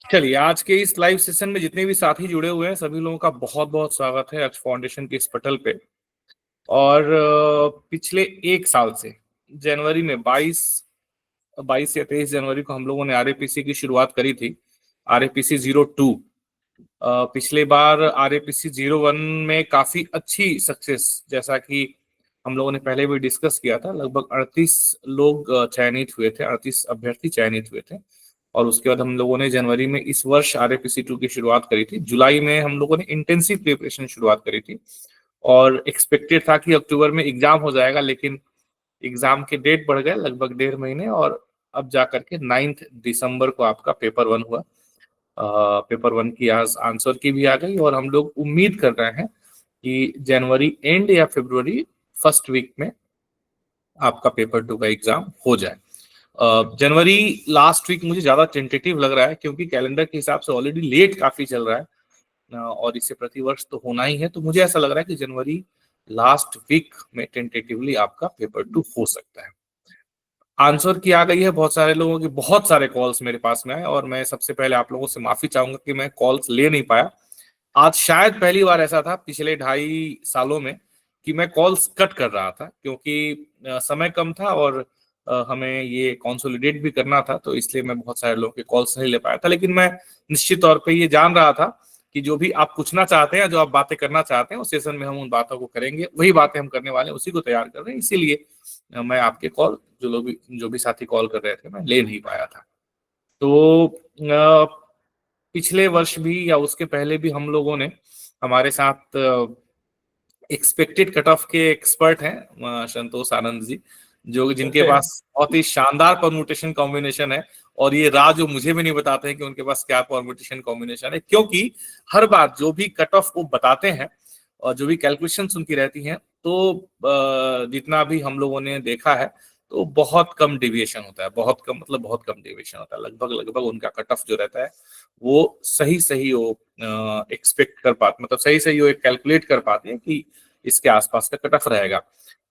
चलिए, आज के इस लाइव सेशन में जितने भी साथी जुड़े हुए हैं सभी लोगों का बहुत बहुत स्वागत है अक्ष फाउंडेशन के इस पटल पे। और पिछले एक साल से जनवरी में 22 या 23 जनवरी को हम लोगों ने आरएपीसी की शुरुआत करी थी, आरएपीसी 02। पिछले बार आरएपीसी 01 में काफी अच्छी सक्सेस, जैसा कि हम लोगों ने पहले भी डिस्कस किया था, लगभग 38 लोग चयनित हुए थे, 38 अभ्यर्थी चयनित हुए थे। और उसके बाद हम लोगों ने जनवरी में इस वर्ष आरएपीसी 2 की शुरुआत करी थी। जुलाई में हम लोगों ने इंटेंसिव प्रिपरेशन शुरुआत करी थी और एक्सपेक्टेड था कि अक्टूबर में एग्जाम हो जाएगा, लेकिन एग्जाम के डेट बढ़ गए लगभग 1.5 महीने और अब जाकर के 9 दिसंबर को आपका पेपर 1 हुआ। पेपर 1 की आज आंसर की भी आ गई और हम लोग उम्मीद कर रहे हैं कि जनवरी एंड या फरवरी फर्स्ट वीक में आपका पेपर 2 का एग्जाम हो जाए। जनवरी लास्ट वीक मुझे ज्यादा टेंटेटिव लग रहा है, क्योंकि कैलेंडर के हिसाब से ऑलरेडी लेट काफी चल रहा है और इसे प्रतिवर्ष तो होना ही है। तो मुझे ऐसा लग रहा है कि जनवरी लास्ट वीक में टेंटेटिवली आपका पेपर 2 हो सकता है। आंसर की आ गई है, बहुत सारे लोगों के बहुत सारे कॉल्स मेरे पास में आए और मैं सबसे पहले आप लोगों से माफी चाहूंगा कि मैं कॉल्स ले नहीं पाया। आज शायद पहली बार ऐसा था पिछले 2.5 सालों में कि मैं कॉल्स कट कर रहा था, क्योंकि समय कम था और हमें ये कंसोलिडेट भी करना था, तो इसलिए मैं बहुत सारे लोगों के कॉल्स नहीं ले पाया था। लेकिन मैं निश्चित तौर पे ये जान रहा था कि जो भी आप पूछना चाहते हैं, जो आप बातें करना चाहते हैं, उस सेशन में हम उन बातों को करेंगे, वही बातें हम करने वाले हैं, उसी को तैयार कर रहे हैं। इसीलिए मैं आपके कॉल, जो भी साथी कॉल कर रहे थे, मैं ले नहीं पाया था। तो पिछले वर्ष भी या उसके पहले भी हम लोगों ने, हमारे साथ एक्सपेक्टेड कट ऑफ के एक्सपर्ट हैं संतोष आनंद जी, जो जिनके पास बहुत ही शानदार परम्यूटेशन कॉम्बिनेशन है। और ये राज जो मुझे भी नहीं बताते हैं कि उनके पास क्या परम्यूटेशन कॉम्बिनेशन है, क्योंकि हर बार जो भी कट ऑफ वो बताते हैं और जो भी कैलकुलेशंस उनकी रहती हैं, तो जितना भी हम लोगों ने देखा है तो बहुत कम डेविएशन होता है, बहुत कम, मतलब बहुत कम डेविएशन होता है। लगभग लगभग उनका कट ऑफ जो रहता है वो सही सही वो एक्सपेक्ट कर पाते, मतलब सही सही वो एक कैलकुलेट कर पाते हैं कि इसके आसपास का कट ऑफ रहेगा।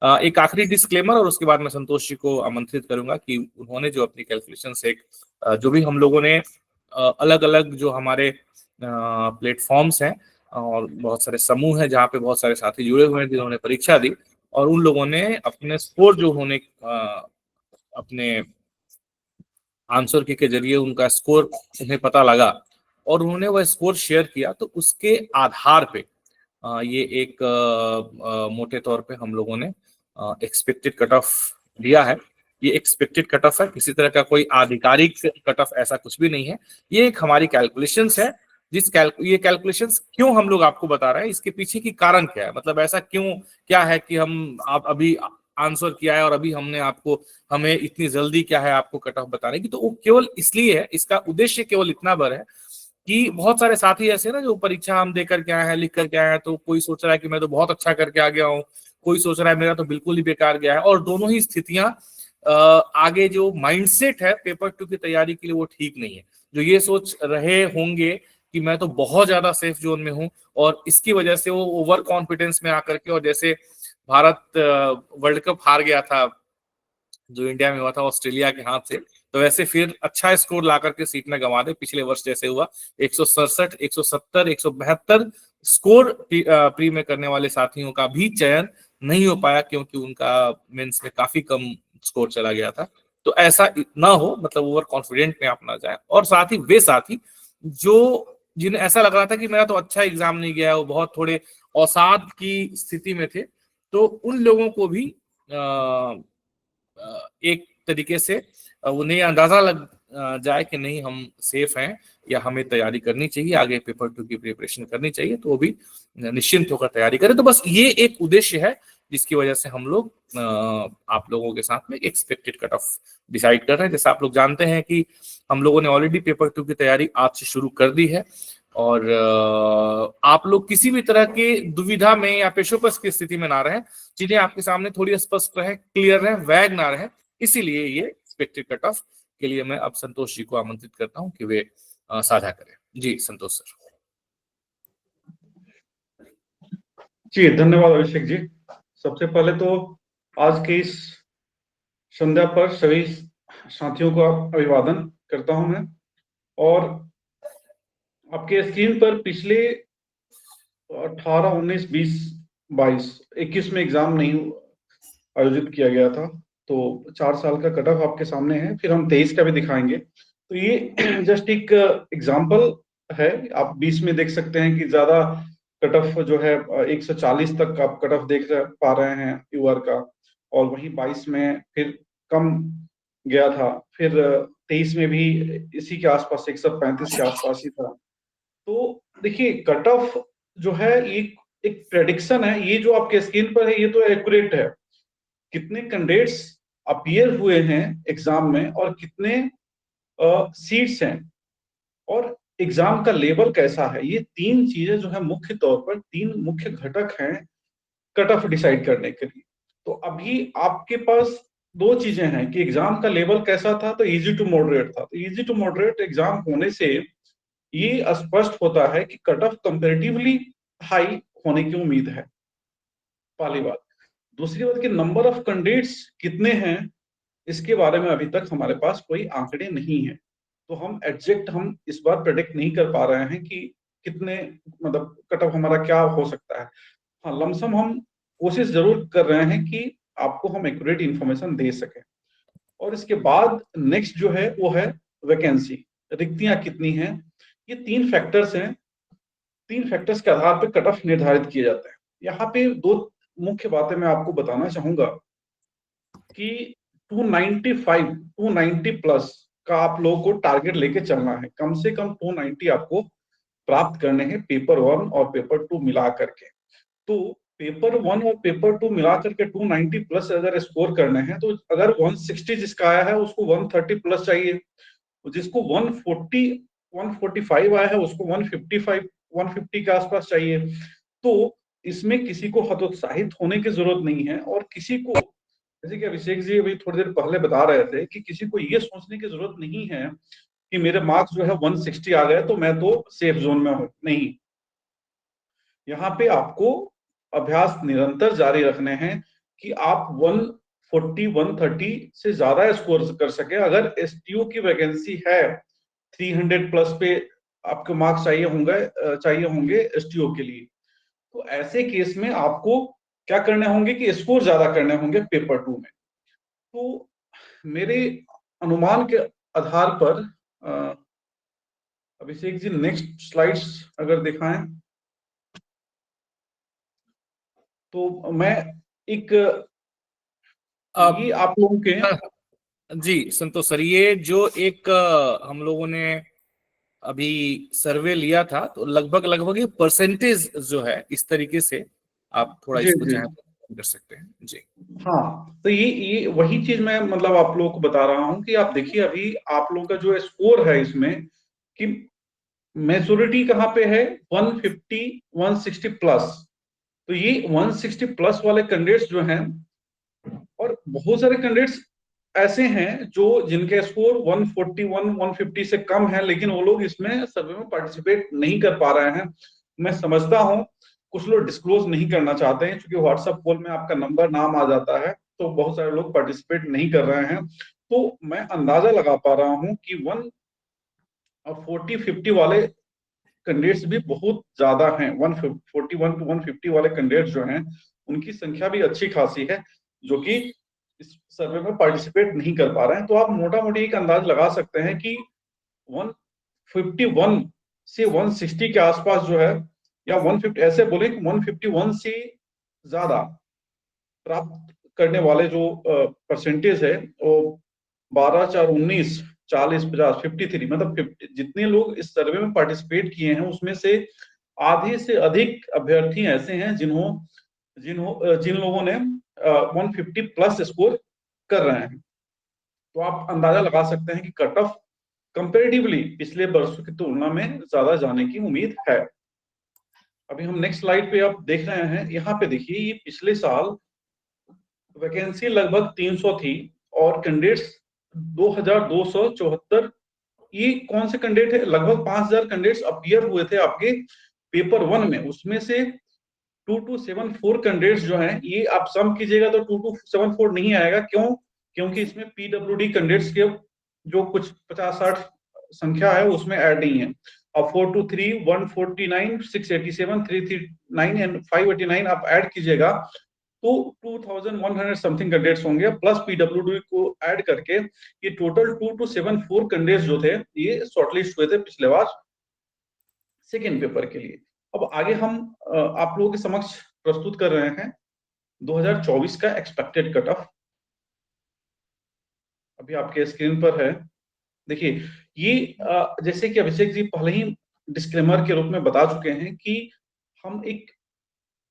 एक आखिरी डिस्क्लेमर और उसके बाद मैं संतोष जी को आमंत्रित करूंगा कि उन्होंने जो अपनी कैलकुलेशन से जो भी हम लोगों ने अलग अलग जो हमारे प्लेटफॉर्म्स हैं और बहुत सारे समूह हैं जहाँ पे बहुत सारे साथी जुड़े हुए हैं जिन्होंने परीक्षा दी, और उन लोगों ने अपने स्कोर जो उन्होंने अपने आंसर की के जरिए उनका स्कोर उन्हें पता लगा और उन्होंने वह स्कोर शेयर किया, तो उसके आधार पे ये एक मोटे तौर पे हम लोगों ने एक्सपेक्टेड कट ऑफ दिया है। ये एक्सपेक्टेड कट ऑफ है, किसी तरह का कोई आधिकारिक कट ऑफ ऐसा कुछ भी नहीं है। ये एक हमारी कैलकुलेशंस है। ये कैलकुलेशंस क्यों हम लोग आपको बता रहे हैं, इसके पीछे की कारण क्या है, मतलब ऐसा क्यों क्या है कि आप अभी आंसर किया है और अभी हमें इतनी जल्दी क्या है आपको कट ऑफ बताने की। तो वो केवल इसलिए है, इसका उद्देश्य केवल इतना भर है कि बहुत सारे साथी ऐसे ना जो परीक्षा हम देकर के आए हैं, लिख करके आए हैं, तो कोई सोच रहा है कि मैं तो बहुत अच्छा करके आ गया हूँ, कोई सोच रहा है मेरा तो बिल्कुल ही बेकार गया है। और दोनों ही स्थितियां आगे जो माइंडसेट है पेपर 2 की तैयारी के लिए वो ठीक नहीं है। जो ये सोच रहे होंगे कि मैं तो बहुत ज्यादा सेफ जोन में हूँ और इसकी वजह से वो ओवर कॉन्फिडेंस में आकर के, और जैसे भारत वर्ल्ड कप हार गया था जो इंडिया में हुआ था ऑस्ट्रेलिया के हाथ से, तो वैसे फिर अच्छा स्कोर ला करके सीट में गंवा दे, पिछले वर्ष जैसे हुआ 167, 170, 172 स्कोर प्री में करने वाले साथियों का भी चयन नहीं हो पाया, क्योंकि उनका मेंस में काफी कम स्कोर चला गया था। तो ऐसा ना हो, मतलब ओवर कॉन्फिडेंट में आप ना जाए। और साथ ही वे साथी जो जिन्हें ऐसा लग रहा था कि मेरा तो अच्छा एग्जाम नहीं गया, वो बहुत थोड़े अवसाद की स्थिति में थे, तो उन लोगों को भी एक तरीके से उन्हें अंदाजा लग जाए कि नहीं हम सेफ हैं या हमें तैयारी करनी चाहिए, आगे पेपर 2 की प्रिपरेशन करनी चाहिए, तो वो भी निश्चिंत होकर तैयारी करें। तो बस ये एक उद्देश्य है जिसकी वजह से हम लोग आप लोगों के साथ में एक्सपेक्टेड कट ऑफ डिसाइड कर रहे हैं। जैसे आप लोग जानते हैं कि हम लोगों ने ऑलरेडी पेपर 2 की तैयारी आज से शुरू कर दी है और आप लोग किसी भी तरह के दुविधा में या पेशोपस की स्थिति में ना रहें, चीजें आपके सामने थोड़ी स्पष्ट रहे, क्लियर रहे, वैग ना रहे। इसीलिए ये एक्सपेक्टेड कट ऑफ के लिए मैं अब संतोष जी को आमंत्रित करता हूं कि वे साझा करें। जी संतोष सर। जी धन्यवाद अभिषेक जी। सबसे पहले तो आज के इस संध्या पर सभी साथियों को अभिवादन करता हूं मैं। और आपके स्क्रीन पर पिछले 18, 19, 20, 22, 21 में एग्जाम नहीं आयोजित किया गया था, तो 4 साल का कट ऑफ आपके सामने है। फिर हम 23 का भी दिखाएंगे। तो ये जस्ट एक एग्जाम्पल है। आप 20 में देख सकते हैं कि ज्यादा कट ऑफ जो है 140 तक आप कट ऑफ पा रहे हैं यूआर का, और वहीं 22 में फिर कम गया था। फिर 23 में भी इसी के आसपास 135 के आसपास ही था। तो देखिए कट ऑफ जो है ये एक प्रेडिक्शन है। ये जो आपके स्क्रीन पर है ये तो एक्यूरेट है, कितने कैंडिडेट्स अपीयर हुए हैं एग्जाम में और कितने सीट्स हैं और एग्जाम का लेवल कैसा है, ये तीन चीजें जो है मुख्य तौर पर तीन मुख्य घटक हैं कट ऑफ डिसाइड करने के लिए। तो अभी आपके पास दो चीजें हैं कि एग्जाम का लेवल कैसा था, तो इजी टू मॉडरेट था। तो इजी टू मॉडरेट एग्जाम होने से ये स्पष्ट होता है कि कट ऑफ कंपेरेटिवली हाई होने की उम्मीद है, पहली बात। दूसरी बात कि नंबर ऑफ कैंडिडेट्स कितने हैं, इसके बारे में अभी तक हमारे पास कोई आंकड़े नहीं है। तो हम इस बार प्रेडिक्ट नहीं कर पा रहे हैं कि कितने, मतलब कट ऑफ हमारा क्या हो सकता है। हाँ, लमसम हम कोशिश जरूर कर रहे हैं कि आपको हम एक्यूरेट इंफॉर्मेशन दे सकें। और इसके बाद नेक्स्ट जो है वो है वैकेंसी, रिक्तियां कितनी हैं। ये तीन फैक्टर्स हैं, तीन फैक्टर्स के आधार पर कट ऑफ निर्धारित किए जाते हैं। यहाँ पे दो मुख्य बातें मैं आपको बताना चाहूंगा कि 295 290 प्लस का आप लोगों को टारगेट लेके चलना है। कम से कम 290 आपको प्राप्त करने हैं पेपर 1 और पेपर 2 मिला करके। तो पेपर 1 और पेपर 2 मिला करके 290 प्लस अगर स्कोर करने हैं, तो अगर 160 जिसका आया है उसको 130 प्लस चाहिए, जिसको 145 आया है उसको 150 के आसपास चाहिए। तो इसमें किसी को हतोत्साहित होने की जरूरत नहीं है, और किसी को, जैसे कि अभिषेक जी अभी थोड़ी देर पहले बता रहे थे, कि किसी को ये सोचने की जरूरत नहीं है कि मेरे मार्क्स जो है 160 आ गए तो मैं तो सेफ जोन में हूं। नहीं, यहाँ पे आपको अभ्यास निरंतर जारी रखने हैं कि आप 140 130 से ज्यादा स्कोर कर सके। अगर एसटीओ की वैकेंसी है 300 प्लस पे आपके मार्क्स चाहिए होंगे एसटीओ के लिए, तो ऐसे केस में आपको क्या करने होंगे कि स्कोर ज्यादा करने होंगे पेपर 2 में। तो मेरे अनुमान के आधार पर अभिषेक जी नेक्स्ट स्लाइड्स अगर दिखाएं, तो मैं एक ये आप लोगों के जी संतोष सर, ये जो एक हम लोगों ने अभी सर्वे लिया था, तो लगभग लगभग ये परसेंटेज जो है इस तरीके से आप थोड़ा जी इसको जी चाहे तो कर सकते हैं जी। हाँ, तो ये वही चीज मैं मतलब आप लोगों को बता रहा हूँ कि आप देखिए अभी आप लोगों का जो स्कोर है इसमें, कि मेजोरिटी कहाँ पे है 150 160 प्लस। तो ये 160 प्लस वाले कैंडिडेट्स जो हैं, और बहुत सारे कैंडिडेट्स ऐसे हैं जो जिनके स्कोर 141 150 से कम है, लेकिन वो लोग इसमें सर्वे में पार्टिसिपेट नहीं कर पा रहे हैं। मैं समझता हूँ कुछ लोग डिस्क्लोज नहीं करना चाहते हैं, क्योंकि व्हाट्सएप कॉल में आपका नंबर नाम आ जाता है, तो बहुत सारे लोग पार्टिसिपेट नहीं कर रहे हैं। तो मैं अंदाजा लगा पा रहा हूँ कि 140 50 वाले कैंडिडेट्स भी बहुत ज्यादा हैं। 141 टू 150 वाले कैंडिडेट्स जो हैं उनकी संख्या भी अच्छी खासी है, जो कि इस सर्वे में पार्टिसिपेट नहीं कर पा रहे हैं। तो आप मोटा मोटी एक अंदाज लगा सकते हैं कि 151 से 160 के आसपास जो है, या 150, ऐसे बोले कि 151 से ज्यादा प्राप्त करने वाले जो परसेंटेज है वो 12 4 19 40 50 53, मतलब 50, जितने लोग इस सर्वे में पार्टिसिपेट किए हैं उसमें से आधे से अधिक अभ्यर्थी ऐसे हैं जिन लोगों ने 150 प्लस स्कोर कर रहे हैं। तो आप अंदाजा लगा सकते हैं कि कट ऑफ कंपेरेटिवली पिछले वर्षों की तुलना में ज्यादा जाने की उम्मीद है। अभी हम नेक्स्ट स्लाइड पे आप देख रहे हैं, यहाँ पे देखिए ये पिछले साल वैकेंसी लगभग 300 थी और कैंडिडेट्स 2274। ये कौन से कैंडिडेट है, लगभग 5000 कैंडिडेट्स अपीयर हुए थे आपके पेपर 1 में। उसमें से 2274 कैंडिडेट्स जो हैं, ये आप सम कीजिएगा तो 2274 नहीं आएगा। क्यों? क्योंकि इसमें पीडब्ल्यूडी कैंडिडेट्स के जो कुछ 50 60 संख्या है उसमें ऐड नहीं है। और 423, 149, 687, 339 एंड 589 आप ऐड कीजिएगा तो 2100 समथिंग कैंडिडेट्स होंगे, प्लस पीडब्ल्यूडी को ऐड करके ये टोटल 2274 कैंडिडेट्स जो थे ये शॉर्टलिस्ट हुए थे पिछले बार सेकेंड पेपर के लिए। अब आगे हम आप लोगों के समक्ष प्रस्तुत कर रहे हैं 2024 का एक्सपेक्टेड कट ऑफ। अभी आपके स्क्रीन पर है, देखिए ये जैसे कि अभिषेक जी पहले ही डिस्क्लेमर के रूप में बता चुके हैं कि हम एक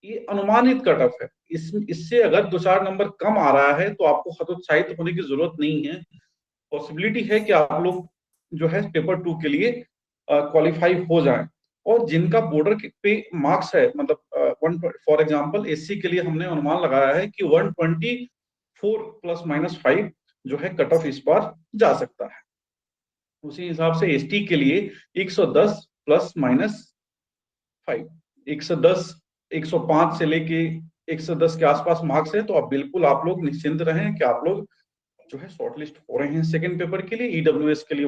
ये अनुमानित कट ऑफ है, इससे अगर 2-4 नंबर कम आ रहा है तो आपको हतोत्साहित होने की जरूरत नहीं है। पॉसिबिलिटी है कि आप लोग जो है पेपर 2 के लिए क्वालिफाई हो जाएं। और जिनका बॉर्डर पे मार्क्स है, मतलब फॉर एग्जांपल एससी के लिए हमने अनुमान लगाया है कि 124 ±5 जो है कट ऑफ इस बार जा सकता है। उसी हिसाब से एसटी के लिए 110 ±5, 110 105 से लेके 110 के आसपास मार्क्स है, तो आप बिल्कुल आप लोग निश्चिंत रहें कि आप लोग जो है शॉर्टलिस्ट हो रहे हैं सेकंड पेपर के लिए। ईडब्ल्यूएस के लिए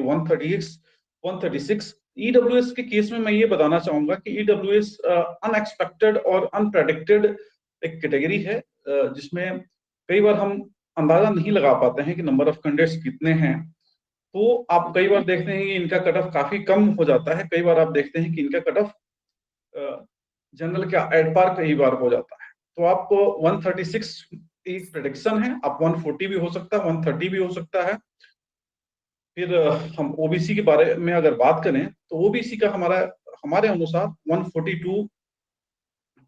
136। ईडब्ल्यूएस के केस में मैं ये बताना चाहूंगा कि ईडब्ल्यूएस अनएक्सपेक्टेड और अनप्रेडिक्टेड एक कैटेगरी है, जिसमें कई बार हम अंदाजा नहीं लगा पाते हैं कि नंबर ऑफ कैंडिडेट्स कितने हैं। तो आप कई बार देखते हैं कि इनका कट ऑफ काफी कम हो जाता है, कई बार आप देखते हैं कि इनका कट ऑफ जनरल का एड पार कई बार हो जाता है। तो आपको 136 एक प्रेडिक्शन है, आप 140 भी हो सकता है, 130 भी हो सकता है। फिर हम ओबीसी के बारे में अगर बात करें तो ओबीसी का हमारे अनुसार 142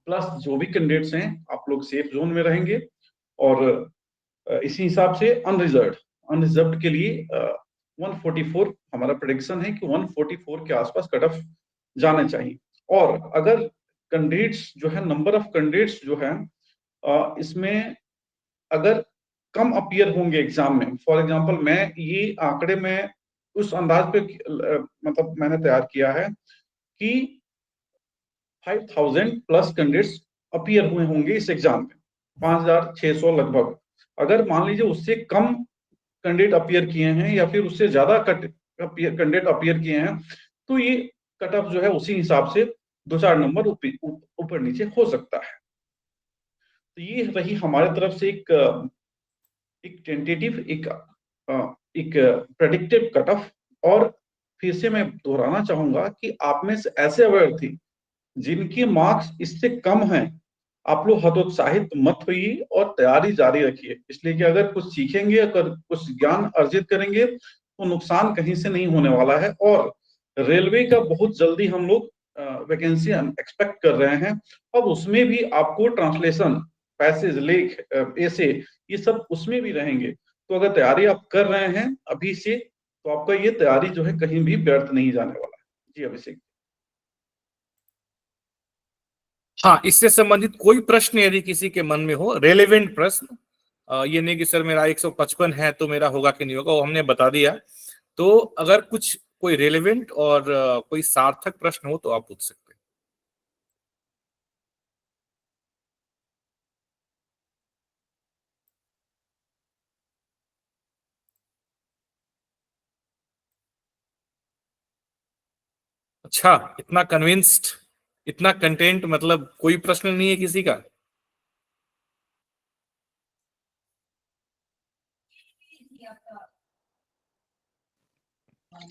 प्लस जो भी कैंडिडेट्स हैं आप लोग सेफ जोन में रहेंगे। और इसी हिसाब से अनरिजर्व्ड के लिए 144 हमारा प्रेडिक्शन है कि 144 के आसपास कट ऑफ जाने चाहिए। और अगर कैंडिडेट्स जो है नंबर ऑफ कैंडिडेट्स जो है इसमें अगर कम अपीयर होंगे एग्जाम में, फॉर एग्जांपल मैं ये आंकड़े में उस अंदाज पे मतलब मैंने तैयार किया है कि 5000 प्लस कैंडिडेट्स अपीयर हुए होंगे इस एग्जाम में, 5600 लगभग। अगर मान लीजिए उससे कम कैंडिडेट अपीयर किए हैं या फिर उससे ज्यादा कैंडिडेट अपीयर किए हैं तो ये कट ऑफ जो है उसी हिसाब से 2-4 नंबर ऊपर नीचे हो सकता है। तो ये रही हमारे तरफ से एक टेंटेटिव एक प्रेडिक्टिव कट ऑफ। और फिर से मैं दोहराना चाहूंगा कि आप में से ऐसे अभ्यर्थी जिनके मार्क्स इससे कम हैं, आप लोग हतोत्साहित मत होइए और तैयारी जारी रखिए, इसलिए कि अगर कुछ सीखेंगे, अगर कुछ ज्ञान अर्जित करेंगे तो नुकसान कहीं से नहीं होने वाला है। और रेलवे का बहुत जल्दी हम लोग वैकेंसी एक्सपेक्ट कर रहे हैं। अब उसमें भी आपको ट्रांसलेशन, पैसेज, लेख, ऐसे ये सब उसमें भी रहेंगे। तो अगर तैयारी आप कर रहे हैं अभी से तो आपका ये तैयारी जो है कहीं भी व्यर्थ नहीं जाने वाला है। जी अभिषेक। हाँ, इससे संबंधित कोई प्रश्न यदि किसी के मन में हो, रेलेवेंट प्रश्न, ये नहीं कि सर मेरा 155 है तो मेरा होगा कि नहीं होगा, वो हमने बता दिया। तो अगर कुछ कोई रेलेवेंट और कोई सार्थक प्रश्न हो तो आप पूछ सकते हैं। अच्छा, इतना कन्विंस्ड, इतना कंटेंट, मतलब कोई प्रश्न नहीं है किसी का?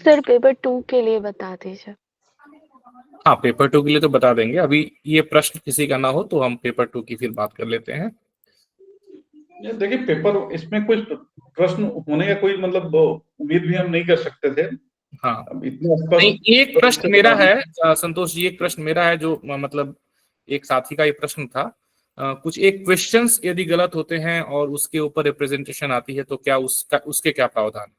सर पेपर 2 के लिए बता दीजिए। हाँ, पेपर 2 के लिए तो बता देंगे। अभी ये प्रश्न किसी का ना हो तो हम पेपर 2 की फिर बात कर लेते हैं। देखिए पेपर इसमें कोई प्रश्न होने का कोई मतलब उम्मीद भी हम नहीं कर सकते थे। हाँ, अब इतना नहीं, स्पष्ट एक प्रश्न मेरा है संतोष जी, एक प्रश्न मेरा है जो मतलब एक साथी का ये प्रश्न था। कुछ एक क्वेश्चंस यदि गलत होते हैं और उसके ऊपर रिप्रेजेंटेशन आती है तो क्या उसके क्या प्रावधान है?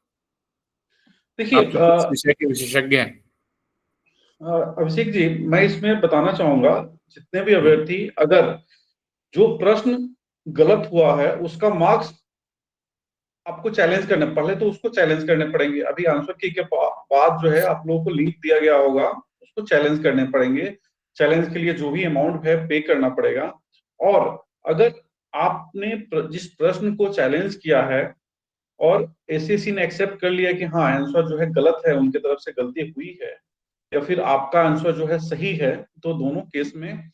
देखिए आपकी किस विषय के विशेषज्ञ हैं? अभिषेक जी मैं इसमें बताना चाहूंगा जितने भी अभ्यर्थी अगर जो प्रश्न गलत हुआ है उसका मार्क्स आपको चैलेंज करने, पहले तो उसको चैलेंज करने पड़ेंगे। अभी आंसर की के बाद जो है आप लोगों को लिंक दिया गया होगा, उसको चैलेंज करने पड़ेंगे। चैलेंज के लिए जो भी अमाउंट है पे करना पड़ेगा। और अगर आपने जिस प्रश्न को चैलेंज किया है और एसएससी ने एक्सेप्ट कर लिया कि हाँ आंसर जो है गलत है, उनके तरफ से गलती हुई है, या फिर आपका आंसर जो है सही है, तो दोनों केस में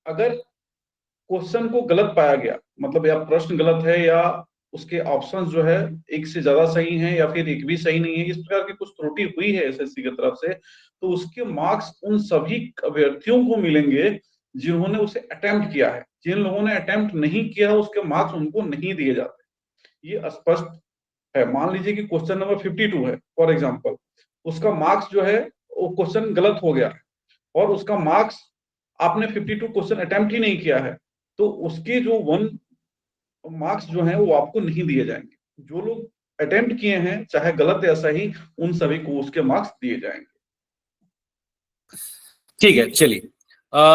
अगर क्वेश्चन को गलत पाया गया, मतलब या प्रश्न गलत है या उसके ऑप्शंस जो है एक से ज्यादा सही हैं या फिर एक भी सही नहीं है, इस प्रकार की कुछ त्रुटि हुई है एसएससी की तरफ से, तो उसके मार्क्स उन सभी अभ्यर्थियों को मिलेंगे जिन्होंने उसे अटेम्प्ट किया है। जिन लोगों ने अटेम्प्ट नहीं किया उसके मार्क्स उनको नहीं दिए जाते। ये स्पष्ट है। मान लीजिए कि क्वेश्चन नंबर 52 है फॉर एग्जाम्पल, उसका मार्क्स जो है वो क्वेश्चन गलत हो गया है और उसका मार्क्स, आपने 52 क्वेश्चन अटेम्प्ट ही नहीं किया है, तो उसके जो 1 मार्क्स जो हैं वो आपको नहीं दिए जाएंगे। जो लोग अटेम्प्ट किए हैं चाहे गलत या सही, उन सभी को उसके मार्क्स दिए जाएंगे। ठीक है, चलिए।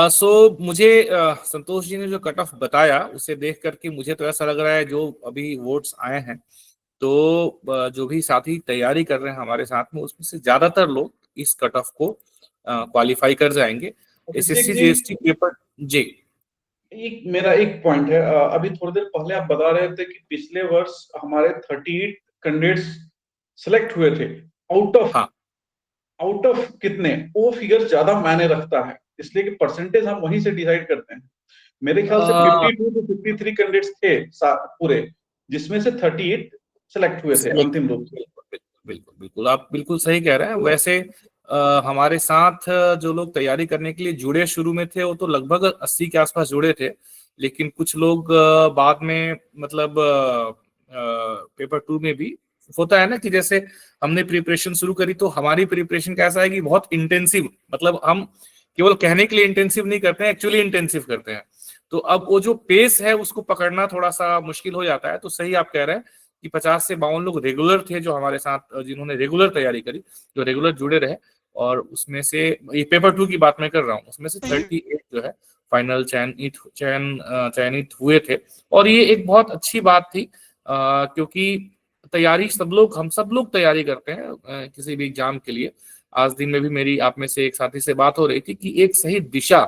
सो मुझे संतोष जी ने जो कट ऑफ बताया उसे देख करके मुझे तो ऐसा लग रहा है, जो अभी वोट्स आए हैं, तो जो भी साथी तैयारी कर रहे हैं हमारे साथ में, उसमें से ज्यादातर लोग इस कट ऑफ को क्वालिफाई कर जाएंगे। अभिषेक एसएससी जी, जीएसटी पेपर जी। एक मेरा एक पॉइंट है। अभी थोड़ी देर पहले आप बता रहे थे कि पिछले वर्ष हमारे 38 कैंडिडेट्स सिलेक्ट हुए थे आउट ऑफ हाँ, कितने, वो फिगर ज्यादा मायने रखता है, इसलिए कि परसेंटेज हम वहीं से डिसाइड करते हैं। मेरे ख्याल से 52 to 53 कैंडिडेट्स थे पूरे, जिसमें से 38 सेलेक्ट हुए थे अंतिम रूप से। बिल्कुल बिल्कुल बिल्कुल, आप बिल्कुल सही कह रहे हैं। वैसे हमारे साथ जो लोग तैयारी करने के लिए जुड़े शुरू में थे, वो तो लगभग 80 के आसपास जुड़े थे, लेकिन कुछ लोग बाद में, मतलब पेपर 2 में भी होता है ना कि जैसे हमने प्रिपरेशन शुरू करी, तो हमारी प्रिपरेशन कैसा है कि बहुत इंटेंसिव, मतलब हम केवल कहने के लिए इंटेंसिव नहीं करते हैं, एक्चुअली इंटेंसिव करते हैं। तो अब वो जो पेस है उसको पकड़ना थोड़ा सा मुश्किल हो जाता है। तो सही आप कह रहे हैं कि 50 से 52 लोग रेगुलर थे जो हमारे साथ, जिन्होंने रेगुलर तैयारी करी, जो रेगुलर जुड़े रहे, और उसमें से ये पेपर 2 की बात मैं कर रहा हूँ, उसमें से 38 जो है फाइनल चयनित हुए थे। और ये एक बहुत अच्छी बात थी, क्योंकि तैयारी हम सब लोग तैयारी करते हैं किसी भी एग्जाम के लिए। आज दिन में भी मेरी आप में से एक साथी से बात हो रही थी कि एक सही दिशा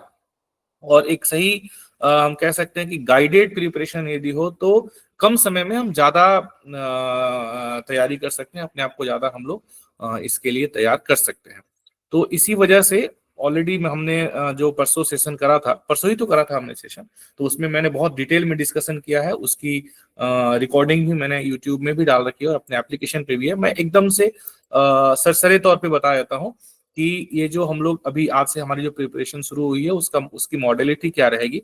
और एक सही हम कह सकते हैं कि गाइडेड प्रिपरेशन यदि हो, तो कम समय में हम ज्यादा तैयारी कर सकते हैं, अपने आप को ज्यादा हम लोग इसके लिए तैयार कर सकते हैं। तो इसी वजह से ऑलरेडी में हमने जो परसों सेशन करा था, परसों ही तो करा था हमने सेशन, तो उसमें मैंने बहुत डिटेल में डिस्कशन किया है। उसकी रिकॉर्डिंग भी मैंने यूट्यूब में भी डाल रखी है और अपने एप्लीकेशन पे भी है। मैं एकदम से सरसरे तौर पे बता देता हूँ कि ये जो हम लोग अभी आज से हमारी जो प्रिपरेशन शुरू हुई है उसकी मॉडलिटी क्या रहेगी।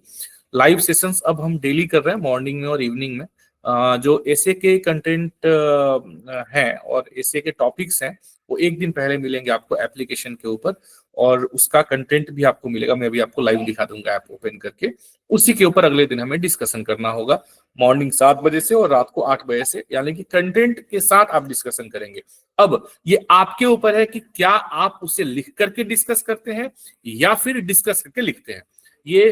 लाइव सेशंस अब हम डेली कर रहे हैं, मॉर्निंग में और इवनिंग में। जो एसे के कंटेंट हैं और एसे के टॉपिक्स हैं, वो एक दिन पहले मिलेंगे आपको एप्लीकेशन के ऊपर, और उसका कंटेंट भी आपको मिलेगा। मैं अभी आपको लाइव दिखा दूंगा ऐप ओपन करके। उसी के ऊपर अगले दिन हमें डिस्कशन करना होगा, मॉर्निंग 7 बजे से और रात को 8 बजे से, यानी कि कंटेंट के साथ आप डिस्कशन करेंगे। अब ये आपके ऊपर है कि क्या आप उसे लिख करके डिस्कस करते हैं या फिर डिस्कस करके लिखते हैं। ये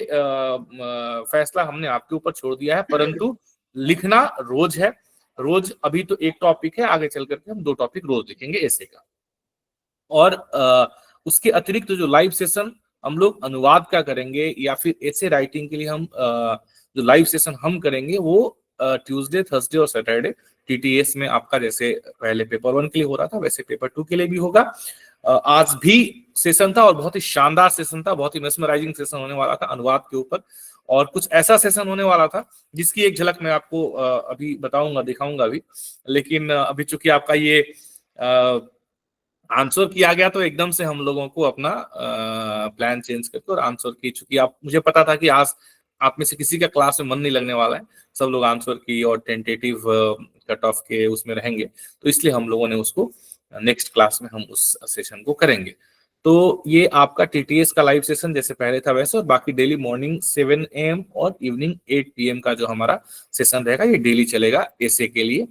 फैसला हमने आपके ऊपर छोड़ दिया है, परंतु लिखना रोज है। रोज अभी तो एक टॉपिक है, आगे चल करके हम 2 टॉपिक रोज लिखेंगे ऐसे का। और उसके अतिरिक्त जो लाइव सेशन हम लोग अनुवाद का करेंगे या फिर ऐसे राइटिंग के लिए हम जो लाइव सेशन हम करेंगे वो ट्यूसडे, थर्सडे और सैटरडे टीटीएस में आपका, जैसे पहले पेपर 1 के लिए हो रहा था वैसे पेपर 2 के लिए भी होगा। आज भी सेशन था और बहुत ही शानदार सेशन था, बहुत ही मेस्मराइजिंग सेशन होने वाला था अनुवाद के ऊपर। और कुछ ऐसा सेशन होने वाला था जिसकी एक झलक मैं आपको अभी बताऊंगा, दिखाऊंगा भी। लेकिन अभी चूंकि आपका ये आंसर किया गया, तो एकदम से हम लोगों को अपना प्लान चेंज करके और आंसर की, चूंकि आप, मुझे पता था कि आज आप में से किसी का क्लास में मन नहीं लगने वाला है, सब लोग आंसर की और टेंटेटिव कट ऑफ के उसमें रहेंगे, तो इसलिए हम लोगों ने उसको नेक्स्ट क्लास में हम उस सेशन को करेंगे। तो ये आपका टीटीएस का लाइव सेशन जैसे पहले था वैसे, और बाकी डेली मॉर्निंग 7 AM और इवनिंग 8 PM का जो हमारा सेशन रहेगा, ये डेली चलेगा एसे के लिए।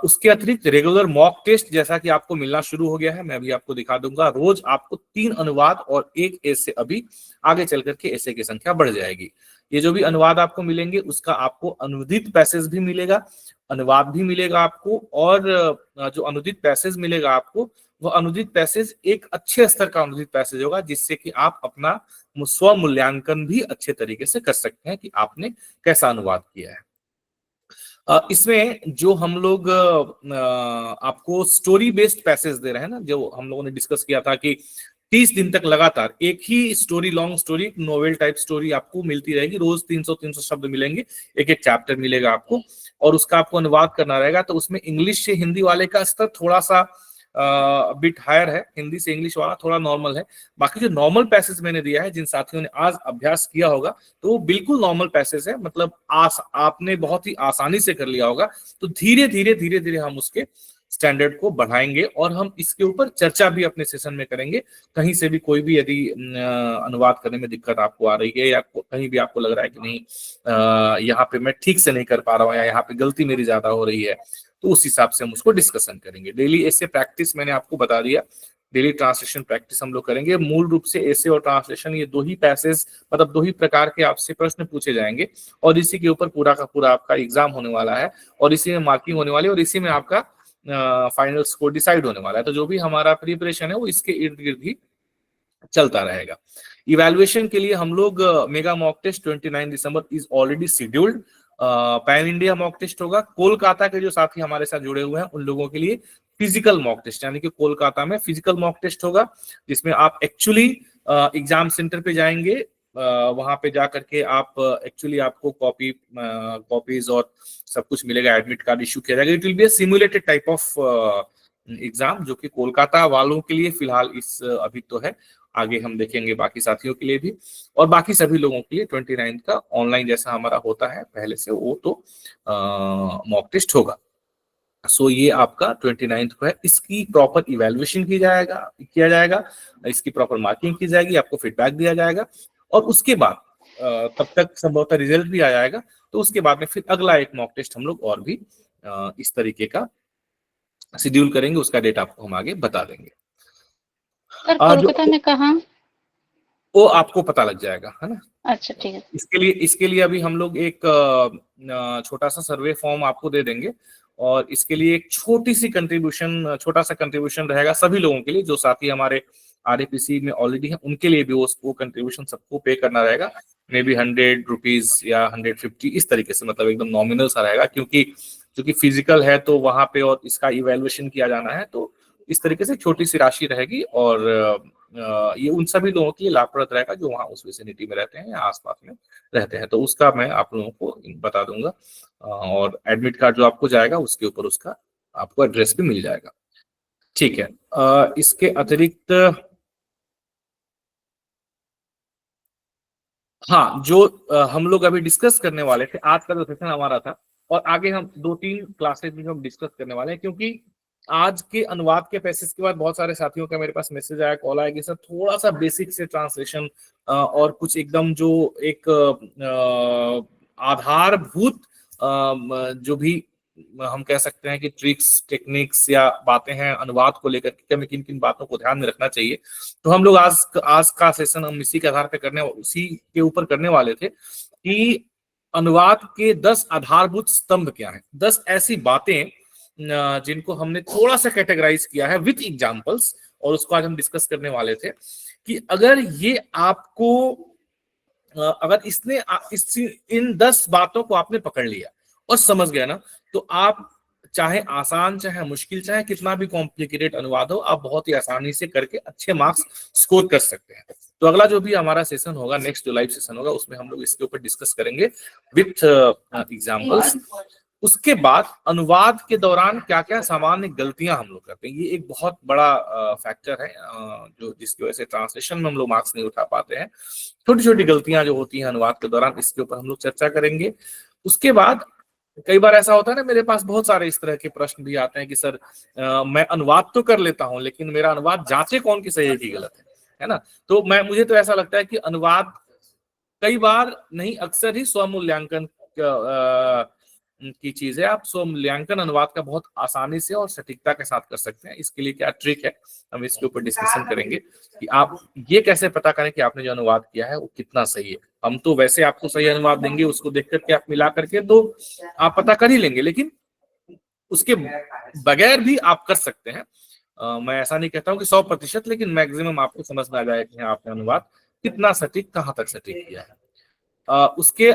उसके अतिरिक्त रेगुलर मॉक टेस्ट जैसा कि आपको मिलना शुरू हो गया है, मैं अभी आपको दिखा दूंगा। रोज आपको 3 अनुवाद और 1 ऐसे, अभी आगे चल करके ऐसे की संख्या बढ़ जाएगी। ये जो भी अनुवाद आपको मिलेंगे उसका आपको अनुदित पैसेज भी मिलेगा, अनुवाद भी मिलेगा आपको, और जो अनुदित पैसेज मिलेगा आपको, वो अनुदित पैसेज एक अच्छे स्तर का अनुदित पैसेज होगा, जिससे कि आप अपना स्व मूल्यांकन भी अच्छे तरीके से कर सकते हैं कि आपने कैसा अनुवाद किया है। इसमें जो हम लोग आपको स्टोरी बेस्ड पैसेज दे रहे हैं ना, जो हम लोगों ने डिस्कस किया था कि 30 दिन तक लगातार एक ही story, long story, novel type story आपको मिलती रहेगी, रोज 300 शब्द मिलेंगे, एक एक चैप्टर मिलेगा आपको, और उसका आपको अनुवाद करना रहेगा। तो उसमें इंग्लिश से हिंदी वाले का स्तर थोड़ा सा बिट हायर है, हिंदी से इंग्लिश वाला थोड़ा नॉर्मल है। बाकी जो नॉर्मल पैसेज मैंने दिया है, जिन साथियों ने आज अभ्यास किया होगा, तो वो बिल्कुल नॉर्मल पैसेज है, मतलब आपने बहुत ही आसानी से कर लिया होगा। तो धीरे धीरे हम उसके स्टैंडर्ड को बढ़ाएंगे और हम इसके ऊपर चर्चा भी अपने सेशन में करेंगे। कहीं से भी कोई भी यदि अनुवाद करने में दिक्कत आपको आ रही है, या कहीं भी आपको लग रहा है कि नहीं यहाँ पे मैं ठीक से नहीं कर पा रहा हूँ, या यहाँ पे गलती मेरी ज्यादा हो रही है, तो उस हिसाब से हम उसको डिस्कशन करेंगे। डेली ऐसे प्रैक्टिस मैंने आपको बता दिया, डेली ट्रांसलेशन प्रैक्टिस हम लोग करेंगे। मूल रूप से ऐसे और ट्रांसलेशन, ये दो ही पैसेज, मतलब दो ही प्रकार के आपसे प्रश्न पूछे जाएंगे, और इसी के ऊपर पूरा का पूरा आपका एग्जाम होने वाला है, और इसी में मार्किंग होने वाली है, और इसी में आपका फाइनल स्कोर डिसाइड होने वाला है। तो जो भी हमारा प्रिपरेशन है वो इसके इर्द गिर्द ही चलता रहेगा। इवैल्यूएशन के लिए हम लोग mega mock test 29 December is already scheduled. Pan India mock test होगा। कोलकाता के जो साथी हमारे साथ जुड़े हुए हैं उन लोगों के लिए फिजिकल मॉक टेस्ट, यानी कि कोलकाता में फिजिकल मॉक टेस्ट होगा, जिसमें आप एक्चुअली एग्जाम सेंटर पे जाएंगे, वहां पे जा करके आप एक्चुअली आपको कॉपीज और सब कुछ मिलेगा, एडमिट कार्ड इशू किया जाएगा। It will be a simulated type of exam, जो कि कोलकाता वालों के लिए फिलहाल इस अभी तो है, आगे हम देखेंगे बाकी साथियों के लिए भी, और बाकी सभी लोगों के लिए 29 का ऑनलाइन जैसा हमारा होता है पहले से, वो तो मॉक टेस्ट होगा। सो ये आपका 29 को है। इसकी प्रॉपर इवैल्यूएशन किया जाएगा, इसकी प्रॉपर मार्किंग की जाएगी, आपको फीडबैक दिया जाएगा, और उसके बाद तब तक संभवतः रिजल्ट भी आ जाएगा। तो उसके बाद में फिर अगला एक मॉक टेस्ट हम लोग और भी इस तरीके का शेड्यूल करेंगे, उसका डेट आपको हम आगे बता देंगे। सर जो कोलकाता में कहाँ? वो आपको पता लग जाएगा, है ना। अच्छा ठीक है। इसके लिए अभी हम लोग एक छोटा सा सर्वे फॉर्म आपको दे देंगे, और इसके लिए एक छोटा सा कंट्रीब्यूशन रहेगा सभी लोगों के लिए, जो साथी हमारे RAPC में ऑलरेडी है उनके लिए भी वो कंट्रीब्यूशन सबको पे करना रहेगा। मे बी 100 रुपीज या 150 इस तरीके से, मतलब एकदम नॉमिनल सा रहेगा, क्योंकि फिजिकल है तो वहां पे और इसका इवेल्युएशन किया जाना है, तो इस तरीके से छोटी सी राशि रहेगी, और ये उन सभी लोगों के लिए लाभप्रद रहेगा जो वहाँ उस विसिनिटी में रहते हैं या आसपास में रहते हैं। तो उसका मैं आप लोगों को बता दूंगा, और एडमिट कार्ड जो आपको जाएगा उसके ऊपर उसका आपको एड्रेस भी मिल जाएगा। ठीक है। इसके अतिरिक्त हाँ, जो हम लोग अभी डिस्कस करने वाले थे, आज का जो सेशन हमारा था, और आगे हम 2-3 क्लासेस में हम डिस्कस करने वाले हैं, क्योंकि आज के अनुवाद के पैसेज के बाद बहुत सारे साथियों का मेरे पास मैसेज आया, कॉल आया कि सर थोड़ा सा बेसिक से ट्रांसलेशन और कुछ एकदम जो एक आधारभूत जो भी हम कह सकते हैं कि ट्रिक्स, टेक्निक्स या बातें हैं अनुवाद को लेकर के, हमें किन किन बातों को ध्यान में रखना चाहिए। तो हम लोग आज का सेशन हम इसी के आधार पे उसी के ऊपर करने वाले थे कि अनुवाद के 10 आधारभूत स्तंभ क्या हैं, 10 ऐसी बातें जिनको हमने थोड़ा सा कैटेगराइज किया है विथ एग्जांपल्स, और उसको आज हम डिस्कस करने वाले थे कि अगर ये आपको अगर इन 10 बातों को आपने पकड़ लिया और समझ गया ना, तो आप चाहे आसान, चाहे मुश्किल, चाहे कितना भी कॉम्प्लिकेटेड अनुवाद हो, आप बहुत ही आसानी से करके अच्छे मार्क्स स्कोर कर सकते हैं। तो अगला जो भी हमारा सेशन होगा, नेक्स्ट जो लाइव सेशन होगा, उसमें हम लोग इसके ऊपर डिस्कस करेंगे विथ एग्जांपल्स। उसके बाद अनुवाद के दौरान क्या क्या सामान्य गलतियां हम लोग करते हैं, ये एक बहुत बड़ा फैक्टर है जो जिसकी वजह से ट्रांसलेशन में हम लोग मार्क्स नहीं उठा पाते हैं। छोटी छोटी गलतियां जो होती हैं अनुवाद के दौरान, इसके ऊपर हम लोग चर्चा करेंगे। उसके बाद कई बार ऐसा होता है ना, मेरे पास बहुत सारे इस तरह के प्रश्न भी आते हैं कि सर मैं अनुवाद तो कर लेता हूं, लेकिन मेरा अनुवाद जांचे कौन की सही है कि गलत है ना। तो मुझे तो ऐसा लगता है कि अनुवाद कई बार नहीं, अक्सर ही स्वमूल्यांकन की चीज है। आप स्वमूल्यांकन अनुवाद का बहुत आसानी से और सटीकता के साथ कर सकते हैं। इसके लिए क्या ट्रिक है, हम इसके ऊपर डिस्कशन करेंगे कि आप ये कैसे पता करें कि आपने जो अनुवाद किया है वो कितना सही है। हम तो वैसे आपको सही अनुवाद देंगे, उसको देख करके आप मिला करके तो आप पता कर ही लेंगे, लेकिन उसके बगैर भी आप कर सकते हैं। मैं ऐसा नहीं कहता हूँ कि 100%, लेकिन मैक्सिमम आपको समझ में आ जाएगा कि आपने अनुवाद कितना सटीक, कहाँ तक सटीक किया है। उसके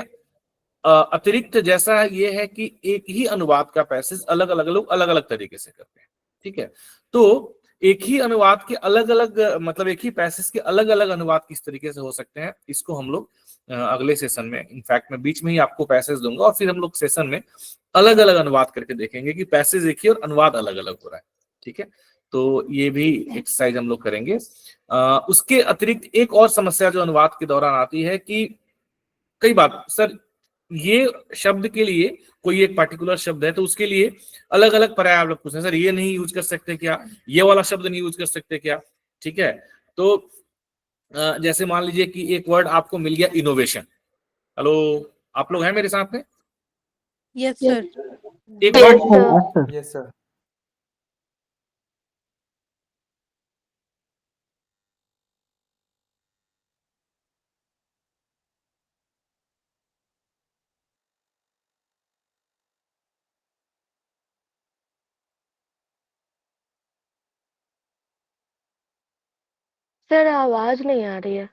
अतिरिक्त जैसा ये है कि एक ही अनुवाद का पैसेज अलग अलग लोग अलग अलग तरीके से करते हैं, ठीक है। तो एक ही अनुवाद के अलग अलग मतलब एक ही पैसेज के अलग अलग अनुवाद किस तरीके से हो सकते हैं, इसको हम लोग अगले सेशन में, इनफैक्ट मैं बीच में ही आपको पैसेज दूंगा और फिर हम लोग सेशन में अलग अलग अनुवाद करके देखेंगे कि पैसेज एक ही और अनुवाद अलग अलग हो रहा है, ठीक है। तो ये भी एक्सरसाइज हम लोग करेंगे। उसके अतिरिक्त एक और समस्या जो अनुवाद के दौरान आती है कि कई बार सर ये शब्द के लिए कोई एक पर्टिकुलर शब्द है तो उसके लिए अलग अलग पर्याय आप लोग पूछते हैं, सर ये नहीं यूज कर सकते क्या, ये वाला शब्द नहीं यूज कर सकते क्या, ठीक है। तो जैसे मान लीजिए कि एक वर्ड आपको मिल गया इनोवेशन। हेलो, आप लोग हैं मेरे साथ में? Yes sir. एक वर्ड यस सर। सर आवाज नहीं आ रही है।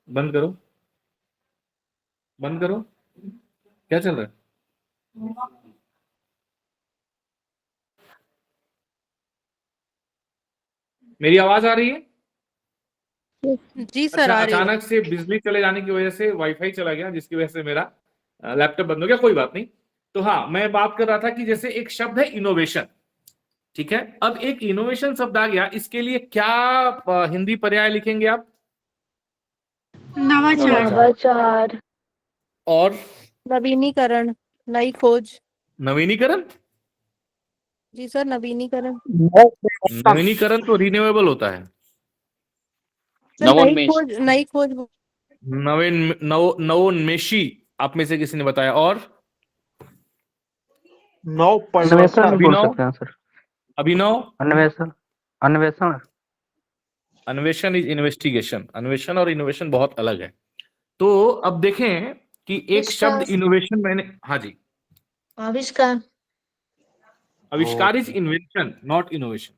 बंद करो, बंद करो, क्या चल रहा है? मेरी आवाज आ रही है? जी सर अच्छा, आ रही है। अचानक से बिजली चले जाने की वजह से वाईफाई चला गया, जिसकी वजह से मेरा लैपटॉप बंद हो गया, कोई बात नहीं। तो हाँ, मैं बात कर रहा था कि जैसे एक शब्द है इनोवेशन, ठीक है। अब एक इनोवेशन शब्द आ गया, इसके लिए क्या हिंदी पर्याय लिखेंगे आप? नवाचार। और नवीनीकरण, नई खोज। नवीनीकरण? जी सर, नवीनीकरण। नवीनीकरण तो रिन्यूएबल होता है। सर नई खोज। नवोन्मेषी आप में से किसी ने बताया। और अन्वेषण बोल अभिनव? सकते हैं सर। अभिनव? अन्वेषण। अन्वेषण। अन्वेषण इज इन्वेस्टिगेशन। अन्वेषण और इनोवेशन बहुत अलग है। तो अब देखें कि एक शब्द इनोवेशन मैंने, हाँ जी, आविष्कार। आविष्कार इज इन्वेंशन नॉट इनोवेशन,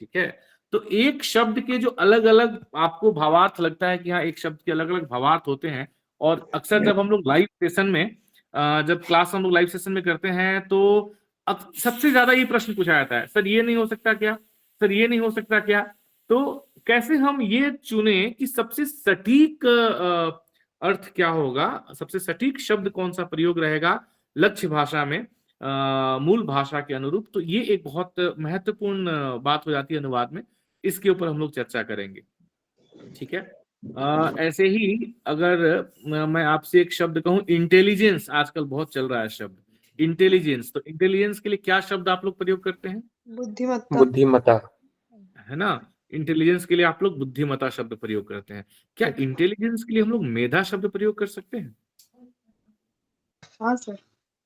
ठीक है। तो एक शब्द के जो अलग अलग आपको भावार्थ लगता है कि हाँ एक शब्द के अलग अलग भावार्थ होते हैं, और अक्सर जब हम लोग लाइव सेशन में जब क्लास हम लोग लाइव सेशन में करते हैं तो सबसे ज्यादा ये प्रश्न पूछा जाता है, सर ये नहीं हो सकता क्या, सर ये नहीं हो सकता क्या। तो कैसे हम ये चुने कि सबसे सटीक अर्थ क्या होगा, सबसे सटीक शब्द कौन सा प्रयोग रहेगा लक्ष्य भाषा में, मूल भाषा के अनुरूप। तो ये एक बहुत महत्वपूर्ण बात हो जाती है अनुवाद में, इसके ऊपर हम लोग चर्चा करेंगे, ठीक है। ऐसे ही अगर मैं आपसे एक शब्द कहूं, इंटेलिजेंस, आजकल बहुत चल रहा है शब्द इंटेलिजेंस, तो इंटेलिजेंस के लिए क्या शब्द आप लोग प्रयोग करते हैं? बुद्धिमत्ता। है ना, इंटेलिजेंस के लिए आप लोग बुद्धिमत्ता शब्द प्रयोग करते हैं। क्या इंटेलिजेंस के लिए हम लोग मेधा शब्द प्रयोग कर सकते हैं? हाँ सर।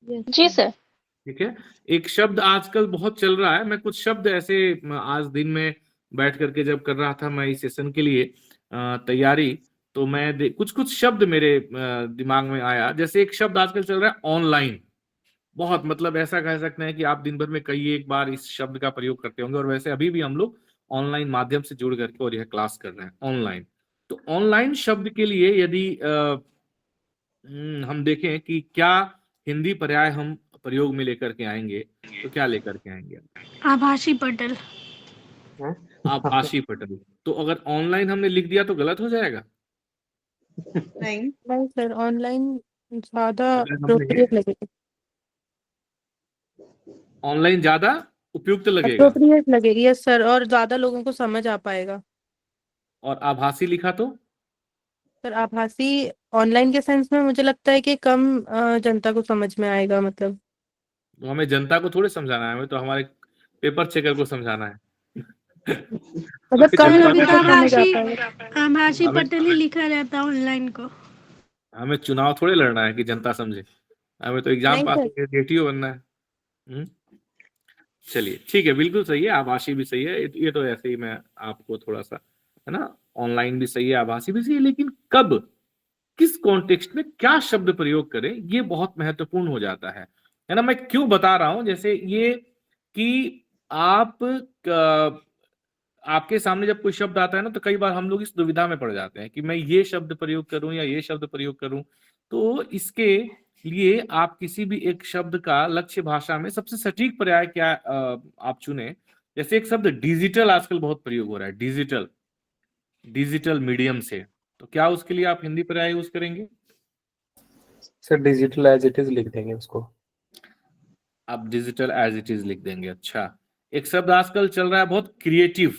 जी सर। ठीक है। एक शब्द आजकल बहुत चल रहा है, मैं कुछ शब्द ऐसे आज दिन में बैठ करके जब कर रहा था मैं इस सेशन के लिए तैयारी, तो मैं कुछ कुछ शब्द मेरे दिमाग में आया। जैसे एक शब्द आजकल चल रहा है ऑनलाइन, बहुत मतलब ऐसा कह सकते हैं कि आप दिन भर में कई एक बार इस शब्द का प्रयोग करते होंगे, और वैसे अभी भी हम लोग ऑनलाइन माध्यम से जुड़ करके और यह क्लास कर रहे हैं ऑनलाइन। तो ऑनलाइन शब्द के लिए यदि हम देखें कि क्या हिंदी पर्याय हम प्रयोग में लेकर के आएंगे, तो क्या लेकर के आएंगे? आभासी पटल। आभासी पटल। तो अगर ऑनलाइन हमने लिख दिया तो गलत हो जाएगा? नहीं सर, ऑनलाइन ज्यादा अगर हमने appropriate लगेगा। ऑनलाइन ज्यादा उपयुक्त लगेगा। appropriate लगेगी, यस सर, और ज्यादा लोगों को समझ आ पाएगा। और आभासी लिखा तो? सर आभासी ऑनलाइन के सेंस में मुझे लगता है कि कम जनता को समझ में आएगा, मतलब। तो हमें जनता को थोड़े समझाना है, हमें तो हमारे पेपर चेकर को समझाना है। मतलब कम जनता लोगों को समझ आ पाएगा। आभासी हमें पटल ही लिखा रहता है ऑनलाइन को। हमें चुनाव थोड़े लड़ना है कि जनता समझे, हमें तो एग्जाम नहीं पास सर। करके DTO बनना है। चलिए ठीक है, बिल्कुल सही है, आभासी भी सही है। ये तो ऐसे ही मैं आपको थोड़ा सा, है ना, ऑनलाइन भी सही है, आभासी भी सही है, लेकिन कब किस कॉन्टेक्स्ट में क्या शब्द प्रयोग करें ये बहुत महत्वपूर्ण हो जाता है ना। मैं क्यों बता रहा हूं, जैसे ये कि आप आपके सामने जब कोई शब्द आता है ना, तो कई बार हम लोग इस दुविधा में पड़ जाते हैं कि मैं ये शब्द प्रयोग करूं या ये शब्द प्रयोग करूं। तो इसके लिए आप किसी भी एक शब्द का लक्ष्य भाषा में सबसे सटीक पर्याय क्या आप चुने। जैसे एक शब्द डिजिटल आजकल बहुत प्रयोग हो रहा है, डिजिटल, डिजिटल मीडियम से, तो क्या उसके लिए आप हिंदी पर्याय यूज करेंगे? Sir digital age it is लिख देंगे उसको। आप डिजिटल एज इट इज लिख देंगे। अच्छा, एक शब्द आजकल चल रहा है बहुत, क्रिएटिव।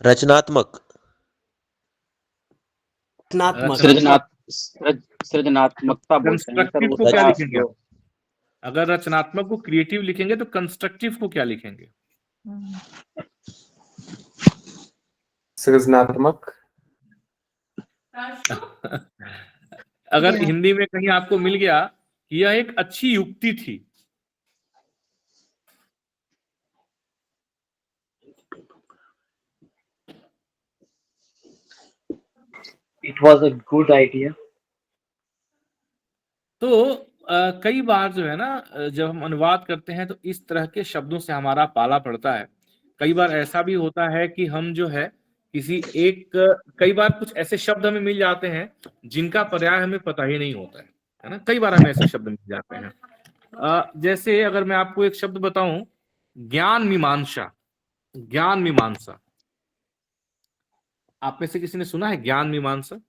रचनात्मक। सृजनात्मकता बोलते हैं सर, कंस्ट्रक्टिव को उसका क्या लिखेंगे जो आप? अगर रचनात्मक को क्रिएटिव लिखेंगे तो कंस्ट्रक्टिव को क्या लिखेंगे? सृजनात्मक। अगर हिंदी में कहीं आपको मिल गया कि यह एक अच्छी युक्ति थी, it was a good idea. तो कई बार जो है ना, जब हम अनुवाद करते हैं तो इस तरह के शब्दों से हमारा पाला पड़ता है। कई बार ऐसा भी होता है कि हम जो है किसी एक, कई बार कुछ ऐसे शब्द हमें मिल जाते हैं जिनका पर्याय हमें पता ही नहीं होता है ना। कई बार हमें ऐसे शब्द मिल जाते हैं। जैसे अगर मैं आपको एक शब्द बताऊं, ज्ञान मीमांसा। ज्ञान मीमांसा, आप में से किसी ने सुना है ज्ञान मीमांसा?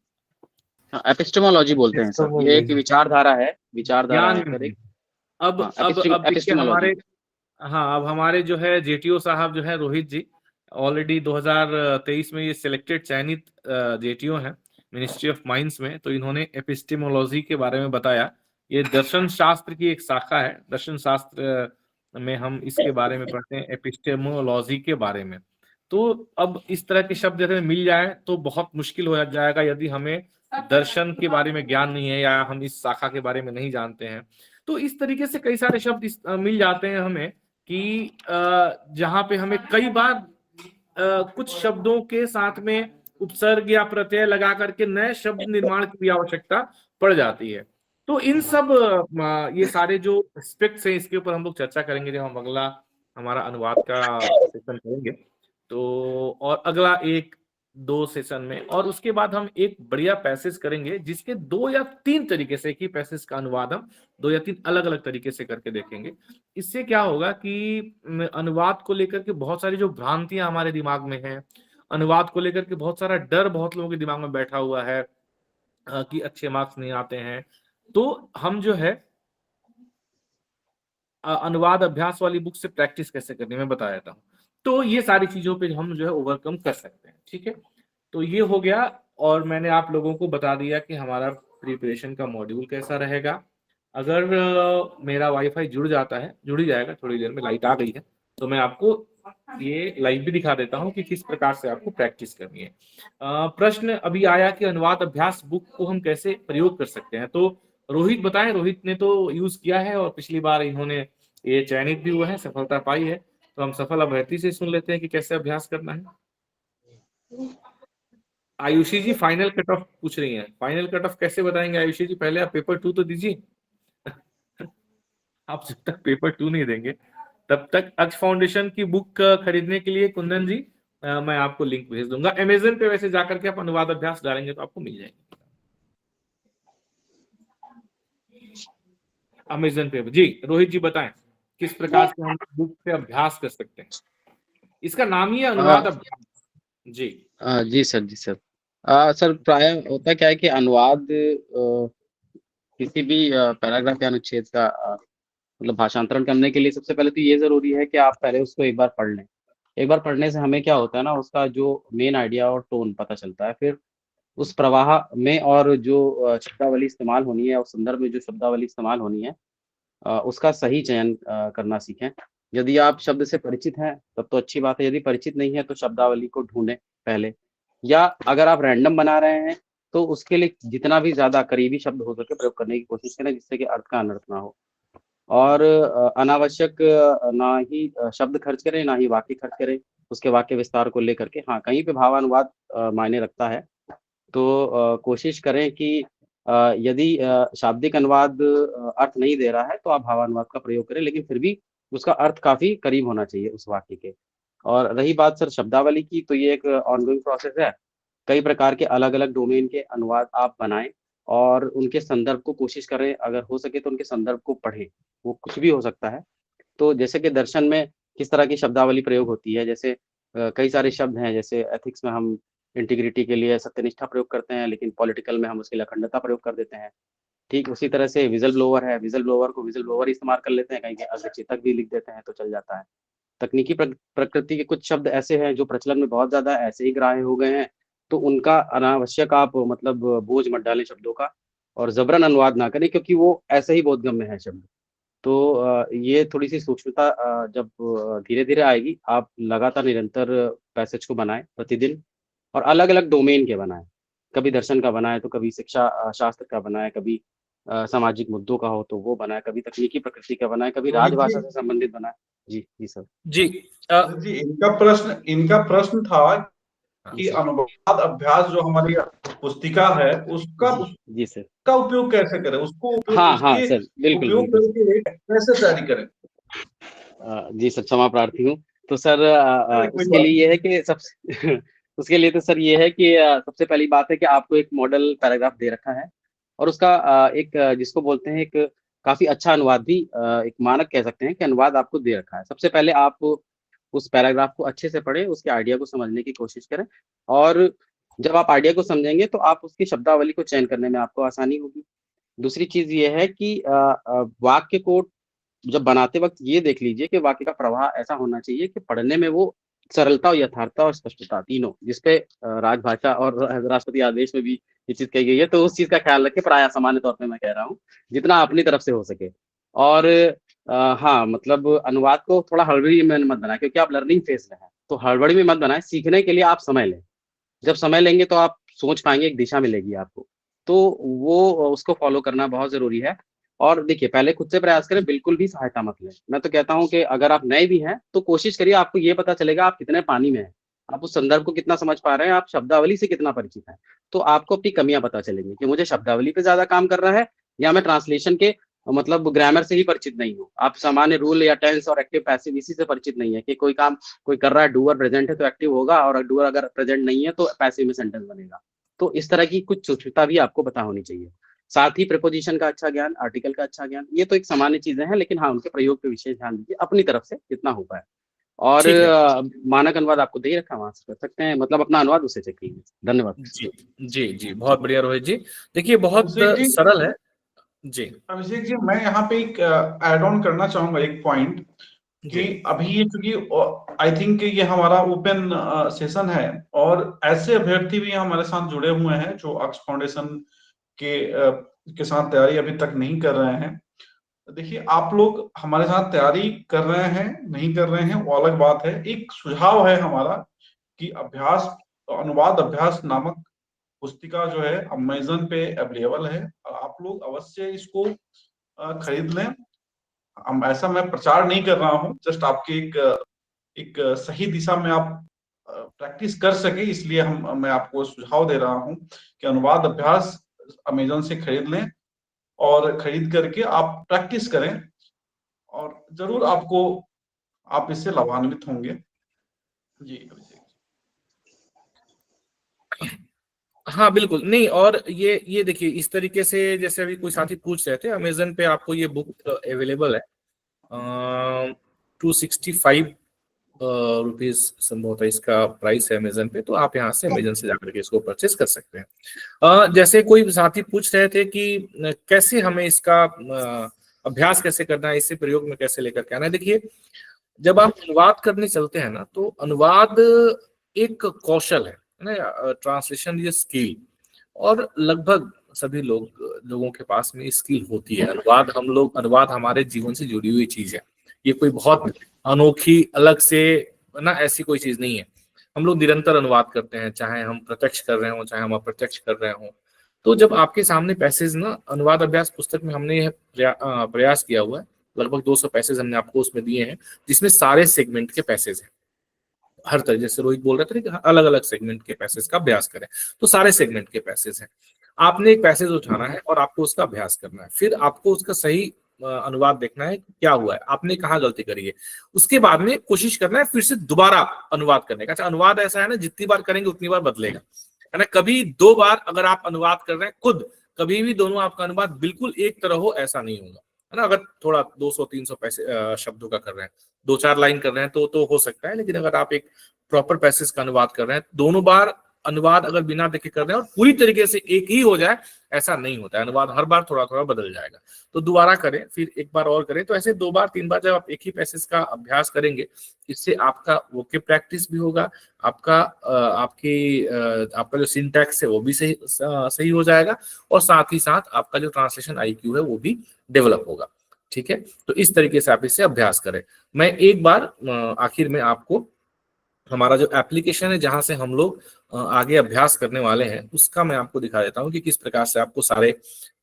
एपिस्टेमोलॉजी बोलते हैं सर, ये एक विचारधारा है, विचारधारा है सर एक। अब देखिए हमारे, हाँ, अब हमारे जो है जेटीओ साहब जो है रोहित जी, ऑलरेडी 2023 में ये सिलेक्टेड चयनित जेटीओ हैं मिनिस्ट्री ऑफ माइंस में। तो इन्होंने एपिस्टेमोलॉजी के बारे में बताया। ये दर्शन शास्त्र की एक शाखा है, दर्शन शास्त्र में हम इसके बारे में पढ़ते हैं, एपिस्टेमोलॉजी के बारे में। तो अब इस तरह के शब्द यदि मिल जाए तो बहुत मुश्किल हो जाएगा यदि हमें दर्शन के बारे में ज्ञान नहीं है या हम इस शाखा के बारे में नहीं जानते हैं। तो इस तरीके से कई सारे शब्द मिल जाते हैं हमें कि जहां पे हमें कई बार कुछ शब्दों के साथ में उपसर्ग या प्रत्यय लगा करके नए शब्द निर्माण की भी आवश्यकता पड़ जाती है। तो इन सब ये सारे जो एस्पेक्ट्स हैं, इसके ऊपर हम लोग चर्चा करेंगे जब हम अगला हमारा अनुवाद का सेशन करेंगे। तो और अगला 1-2 सेशन में, और उसके बाद हम एक बढ़िया पैसेज करेंगे जिसके 2 या 3 तरीके से, एक ही पैसेज का अनुवाद हम 2 या 3 अलग अलग तरीके से करके देखेंगे। इससे क्या होगा कि अनुवाद को लेकर के बहुत सारी जो भ्रांतियां हमारे दिमाग में हैं, अनुवाद को लेकर के बहुत सारा डर बहुत लोगों के दिमाग में बैठा हुआ है कि अच्छे मार्क्स नहीं आते हैं, तो हम जो है अनुवाद अभ्यास वाली बुक से प्रैक्टिस कैसे करनी मैं बता देता हूँ। तो ये सारी चीजों पे हम जो है ओवरकम कर सकते हैं। ठीक है, तो ये हो गया, और मैंने आप लोगों को बता दिया कि हमारा प्रिपरेशन का मॉड्यूल कैसा रहेगा। अगर मेरा वाईफाई जुड़ जाता है, जुड़ ही जाएगा थोड़ी देर में, लाइट आ गई है, तो मैं आपको ये लाइव भी दिखा देता हूँ कि किस प्रकार से आपको प्रैक्टिस करनी है। प्रश्न अभी आया कि अनुवाद अभ्यास बुक को हम कैसे प्रयोग कर सकते हैं, तो रोहित बताएं। रोहित ने तो यूज किया है और पिछली बार इन्होंने ये चयनित भी हुआ है, सफलता पाई है। तो हम सफल अभ्यर्थी से सुन लेते हैं कि कैसे अभ्यास करना है। आयुषी जी फाइनल कट ऑफ पूछ रही हैं, फाइनल कट ऑफ कैसे बताएंगे आयुषी जी? पहले आप पेपर 2 तो दीजिए। आप जब तक पेपर 2 नहीं देंगे तब तक अक्ष फाउंडेशन की बुक खरीदने के लिए कुंदन जी मैं आपको लिंक भेज दूंगा। अमेजन पे वैसे जाकर के आप अनुवाद अभ्यास डालेंगे तो आपको मिल जाएंगे अमेजन पे। जी रोहित जी बताएं किस प्रकार से हम बुक पे अभ्यास कर सकते हैं। इसका नाम ही है अनुवाद अभ्यास। जी जी सर, जी सर। सर प्राय होता क्या है कि अनुवाद किसी भी पैराग्राफ या अनुच्छेद का मतलब भाषांतरण करने के लिए सबसे पहले तो ये जरूरी है कि आप पहले उसको एक बार पढ़ लें। एक बार पढ़ने से हमें क्या होता है ना, उसका जो मेन आइडिया और टोन पता चलता है। फिर उस प्रवाह में और जो शब्दावली इस्तेमाल होनी है, उस संदर्भ में जो शब्दावली इस्तेमाल होनी है उसका सही चयन करना सीखें। यदि आप शब्द से परिचित हैं तब तो अच्छी बात है, यदि परिचित नहीं है तो शब्दावली को ढूंढें पहले, या अगर आप रैंडम बना रहे हैं तो उसके लिए जितना भी ज्यादा करीबी शब्द हो सके प्रयोग करने की कोशिश करें, जिससे कि अर्थ का अनर्थ ना हो। और अनावश्यक ना ही शब्द खर्च करें, ना ही वाक्य खर्च करें उसके वाक्य विस्तार को लेकर के। हाँ, कहीं पे भावानुवाद मायने रखता है, तो कोशिश करें कि यदि शाब्दिक अनुवाद अर्थ नहीं दे रहा है तो आप भावानुवाद का प्रयोग करें, लेकिन फिर भी उसका अर्थ काफी करीब होना चाहिए उस वाक्य के। और रही बात सर शब्दावली की, तो ये एक ऑनगोइंग प्रोसेस है। कई प्रकार के अलग अलग डोमेन के अनुवाद आप बनाएं और उनके संदर्भ को कोशिश करें, अगर हो सके तो उनके संदर्भ को पढ़ें, वो कुछ भी हो सकता है। तो जैसे कि दर्शन में किस तरह की शब्दावली प्रयोग होती है, जैसे कई सारे शब्द हैं, जैसे एथिक्स में हम इंटीग्रिटी के लिए सत्यनिष्ठा प्रयोग करते हैं, लेकिन पॉलिटिकल में हम उसके लिए अखंडता प्रयोग कर देते हैं। ठीक उसी तरह से विजल ब्लोवर है, विजल ब्लोवर को विजल ब्लोवर इस्तेमाल कर लेते हैं, कहीं कहीं अग्रचेतक भी लिख देते हैं तो चल जाता है। तकनीकी प्रकृति के कुछ शब्द ऐसे हैं जो प्रचलन में बहुत ज्यादा ऐसे ही ग्राह्य हो गए हैं, तो उनका अनावश्यक आप मतलब बोझ मत डालें शब्दों का, और जबरन अनुवाद ना करें, क्योंकि वो ऐसे ही बोधगम्य है शब्द। तो ये थोड़ी सी सूक्ष्मता जब धीरे धीरे आएगी, आप लगातार निरंतर पैसेज को बनाएं प्रतिदिन, और अलग अलग डोमेन के बनाएं। कभी दर्शन का बनाए तो कभी शिक्षा शास्त्र का बनाए, कभी सामाजिक मुद्दों का हो तो वो बनाए, कभी तकनीकी प्रकृति का बनाए, कभी राजभाषा से संबंधित बनाए। जी जी सर। जी जी इनका प्रश्न था कि अनुवाद अभ्यास जो हमारी पुस्तिका है उसका जी सर। का उपयोग कैसे करें, उसको हाँ सर, बिल्कुल उपयोग करके कैसे तैयारी करें। जी सर, क्षमा प्रार्थी हूँ। तो सर उसके लिए ये है कि सबसे उसके लिए तो सर ये है कि सबसे पहली बात है कि आपको एक मॉडल पैराग्राफ दे रखा है, और उसका एक जिसको बोलते हैं एक काफी अच्छा अनुवाद भी, एक मानक कह सकते हैं कि अनुवाद आपको दे रखा है। सबसे पहले आप उस पैराग्राफ को अच्छे से पढ़ें, उसके आइडिया को समझने की कोशिश करें, और जब आप आइडिया को समझेंगे तो आप उसकी शब्दावली को चयन करने में आपको आसानी होगी। दूसरी चीज ये है कि वाक्य को जब बनाते वक्त ये देख लीजिए कि वाक्य का प्रवाह ऐसा होना चाहिए कि पढ़ने में वो सरलता और यथार्थता और स्पष्टता तीनों, जिसपे राजभाषा और राष्ट्रपति आदेश में भी ये चीज कही गई है, तो उस चीज का ख्याल रखें। प्राय सामान्य तौर पे मैं कह रहा हूँ, जितना अपनी तरफ से हो सके। और हाँ, मतलब अनुवाद को थोड़ा हड़बड़ी में मत बनाए, क्योंकि आप लर्निंग फेज में हैं, तो हड़बड़ी में मत बनाए। सीखने के लिए आप समय लें, जब समय लेंगे तो आप सोच पाएंगे, एक दिशा मिलेगी आपको, तो वो उसको फॉलो करना बहुत जरूरी है। और देखिए, पहले खुद से प्रयास करें, बिल्कुल भी सहायता मत लें। मैं तो कहता हूं कि अगर आप नए भी हैं तो कोशिश करिए, आपको ये पता चलेगा आप कितने पानी में हैं, आप उस संदर्भ को कितना समझ पा रहे हैं, आप शब्दावली से कितना परिचित हैं। तो आपको अपनी कमियां पता चलेंगी कि मुझे शब्दावली पे ज्यादा काम कर रहा है, या मैं ट्रांसलेशन के मतलब ग्रामर से ही परिचित नहीं हूँ। आप सामान्य रूल या टेंस और एक्टिव पैसिव इसी से परिचित नहीं है कि कोई काम कोई कर रहा है, डूअर प्रेजेंट है तो एक्टिव होगा, और डूअर अगर प्रेजेंट नहीं है तो पैसिव में सेंटेंस बनेगा। तो इस तरह की कुछ सूक्ष्मता भी आपको पता होनी चाहिए। साथ ही प्रीपोजिशन का अच्छा ज्ञान, आर्टिकल का अच्छा ज्ञान, ये तो एक सामान्य चीजें हैं, लेकिन हाँ, उनके प्रयोग पे विशेष ध्यान दीजिए अपनी तरफ से जितना हो पाए। और मानक अनुवाद आपको दे ही रखा, वहां से कर सकते हैं, मतलब अपना अनुवाद उससे चेक कीजिए। धन्यवाद। जी जी जी, बहुत बढ़िया रोहित जी। देखिए, बहुत सरल है जी। अभिषेक जी, मैं यहाँ पे एक ऐड ऑन करना चाहूंगा एक पॉइंट कि अभी ये चूंकि आई थिंक ये हमारा ओपन सेशन है, और ऐसे अभ्यर्थी भी हमारे साथ जुड़े हुए हैं जो अक्स फाउंडेशन के साथ तैयारी अभी तक नहीं कर रहे हैं। देखिए, आप लोग हमारे साथ तैयारी कर रहे हैं नहीं कर रहे हैं वो अलग बात है। एक सुझाव है हमारा कि अनुवाद अभ्यास नामक पुस्तिका जो है अमेज़न पे अवेलेबल है, और आप लोग अवश्य इसको खरीद लें। ऐसा मैं प्रचार नहीं कर रहा हूँ, जस्ट आपके एक सही दिशा में आप प्रैक्टिस कर सके, इसलिए मैं आपको सुझाव दे रहा हूँ कि अनुवाद अभ्यास अमेज़न से खरीद लें, और खरीद करके आप प्रैक्टिस करें, और जरूर आप इससे लाभान्वित होंगे। जी हाँ बिल्कुल, नहीं, और ये देखिए, इस तरीके से जैसे अभी कोई साथी पूछ रहे थे, अमेज़न पे आपको ये बुक अवेलेबल है 265 रुपीज संभवतः इसका प्राइस है अमेज़न पे। तो आप यहाँ से अमेज़न से जाकर के इसको परचेस कर सकते हैं। जैसे कोई साथी पूछ रहे थे कि कैसे हमें इसका अभ्यास कैसे करना है, इससे प्रयोग में कैसे लेकर के आना है। देखिए, जब आप अनुवाद करने चलते हैं ना, तो अनुवाद एक कौशल है ना, ट्रांसलेशन ये स्किल, और लगभग सभी लोगों के पास में स्किल होती है। अनुवाद हमारे जीवन से जुड़ी हुई चीज है, ये कोई बहुत अनोखी अलग से ना ऐसी कोई चीज नहीं है। हम लोग निरंतर अनुवाद करते हैं, चाहे हम प्रत्यक्ष कर रहे हो चाहे हम अप्रत्यक्ष कर रहे हो। तो जब आपके सामने पैसेज ना, अनुवाद अभ्यास पुस्तक में हमने यह प्रयास किया हुआ है, लगभग 200 पैसेज हमने आपको उसमें दिए हैं, जिसमें सारे सेगमेंट के पैसेज हैं। हर तरह, जैसे रोहित बोल रहे थे कि अलग अलग सेगमेंट के पैसेज का अभ्यास करें, तो सारे सेगमेंट के पैसेज हैं। आपने एक पैसेज उठाना है और आपको उसका अभ्यास करना है, फिर आपको उसका सही अनुवाद देखना है क्या हुआ है, आपने कहाँ गलती करी है। उसके बाद में कोशिश करना है फिर से दोबारा अनुवाद करने का। अच्छा, अनुवाद ऐसा है ना, जितनी बार करेंगे उतनी बार बदलेगा, है ना। कभी 2 बार अगर आप अनुवाद कर रहे हैं खुद, कभी भी दोनों आपका अनुवाद बिल्कुल एक तरह हो ऐसा नहीं होगा, है ना। अगर थोड़ा 200-300 शब्दों का कर रहे हैं, 2-4 लाइन कर रहे हैं तो हो सकता है, लेकिन अगर आप एक प्रॉपर पैसेज का अनुवाद कर रहे हैं, दोनों बार अनुवाद अगर बिना देखे कर रहे हैं और पूरी तरीके से एक ही हो जाए, ऐसा नहीं होता है। अनुवाद हर बार थोड़ा थोड़ा बदल जाएगा। तो दोबारा करें, फिर एक बार और करें। तो ऐसे 2 बार 3 बार जब आप एक ही पैसेज का अभ्यास करेंगे, इससे आपका वोकेब प्रैक्टिस भी होगा, आपका आपका जो सिंटैक्स है वो भी सही हो जाएगा, और साथ ही साथ आपका जो ट्रांसलेशन IQ है वो भी डेवलप होगा। ठीक है, तो इस तरीके से आप इससे अभ्यास करें। मैं एक बार आखिर में आपको हमारा जो एप्लीकेशन है जहां से हम लोग आगे अभ्यास करने वाले हैं, उसका मैं आपको दिखा देता हूं कि किस प्रकार से आपको सारे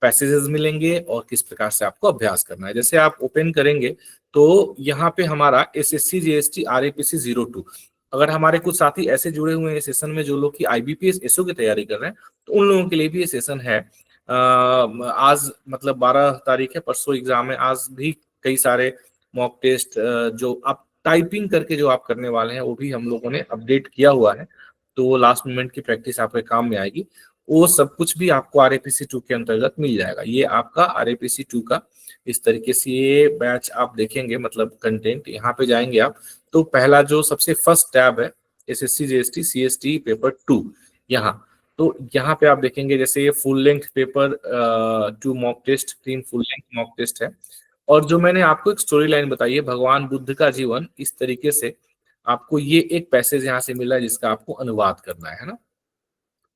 पैसेजेस मिलेंगे और किस प्रकार से आपको अभ्यास करना है। जैसे आप ओपन करेंगे तो यहाँ पे हमारा SSC GST RAPC 02, अगर हमारे कुछ साथी ऐसे जुड़े हुए हैं इस सेशन में जो लोग की IBPS SO की तैयारी कर रहे हैं, तो उन लोगों के लिए भी ये सेशन है। आज मतलब 12 तारीख है, परसों एग्जाम है, आज भी कई सारे मॉक टेस्ट जो आप टाइपिंग करके जो आप करने वाले हैं वो भी हम लोगों ने अपडेट किया हुआ है, तो वो लास्ट मोमेंट की प्रैक्टिस आपके काम में आएगी। वो सब कुछ भी आपको RAPC 2 के अंतर्गत मिल जाएगा। ये आपका RAPC 2 का इस तरीके से ये बैच आप देखेंगे, मतलब कंटेंट यहाँ पे जाएंगे आप, तो पहला जो सबसे फर्स्ट टैब है SSC GST CST पेपर 2, यहाँ तो यहाँ पे आप देखेंगे जैसे ये full length paper 2 mock test, 3 full length mock test है। और जो मैंने आपको एक स्टोरी लाइन बताई है, भगवान बुद्ध का जीवन, इस तरीके से आपको ये एक पैसेज यहाँ से मिला है जिसका आपको अनुवाद करना है ना,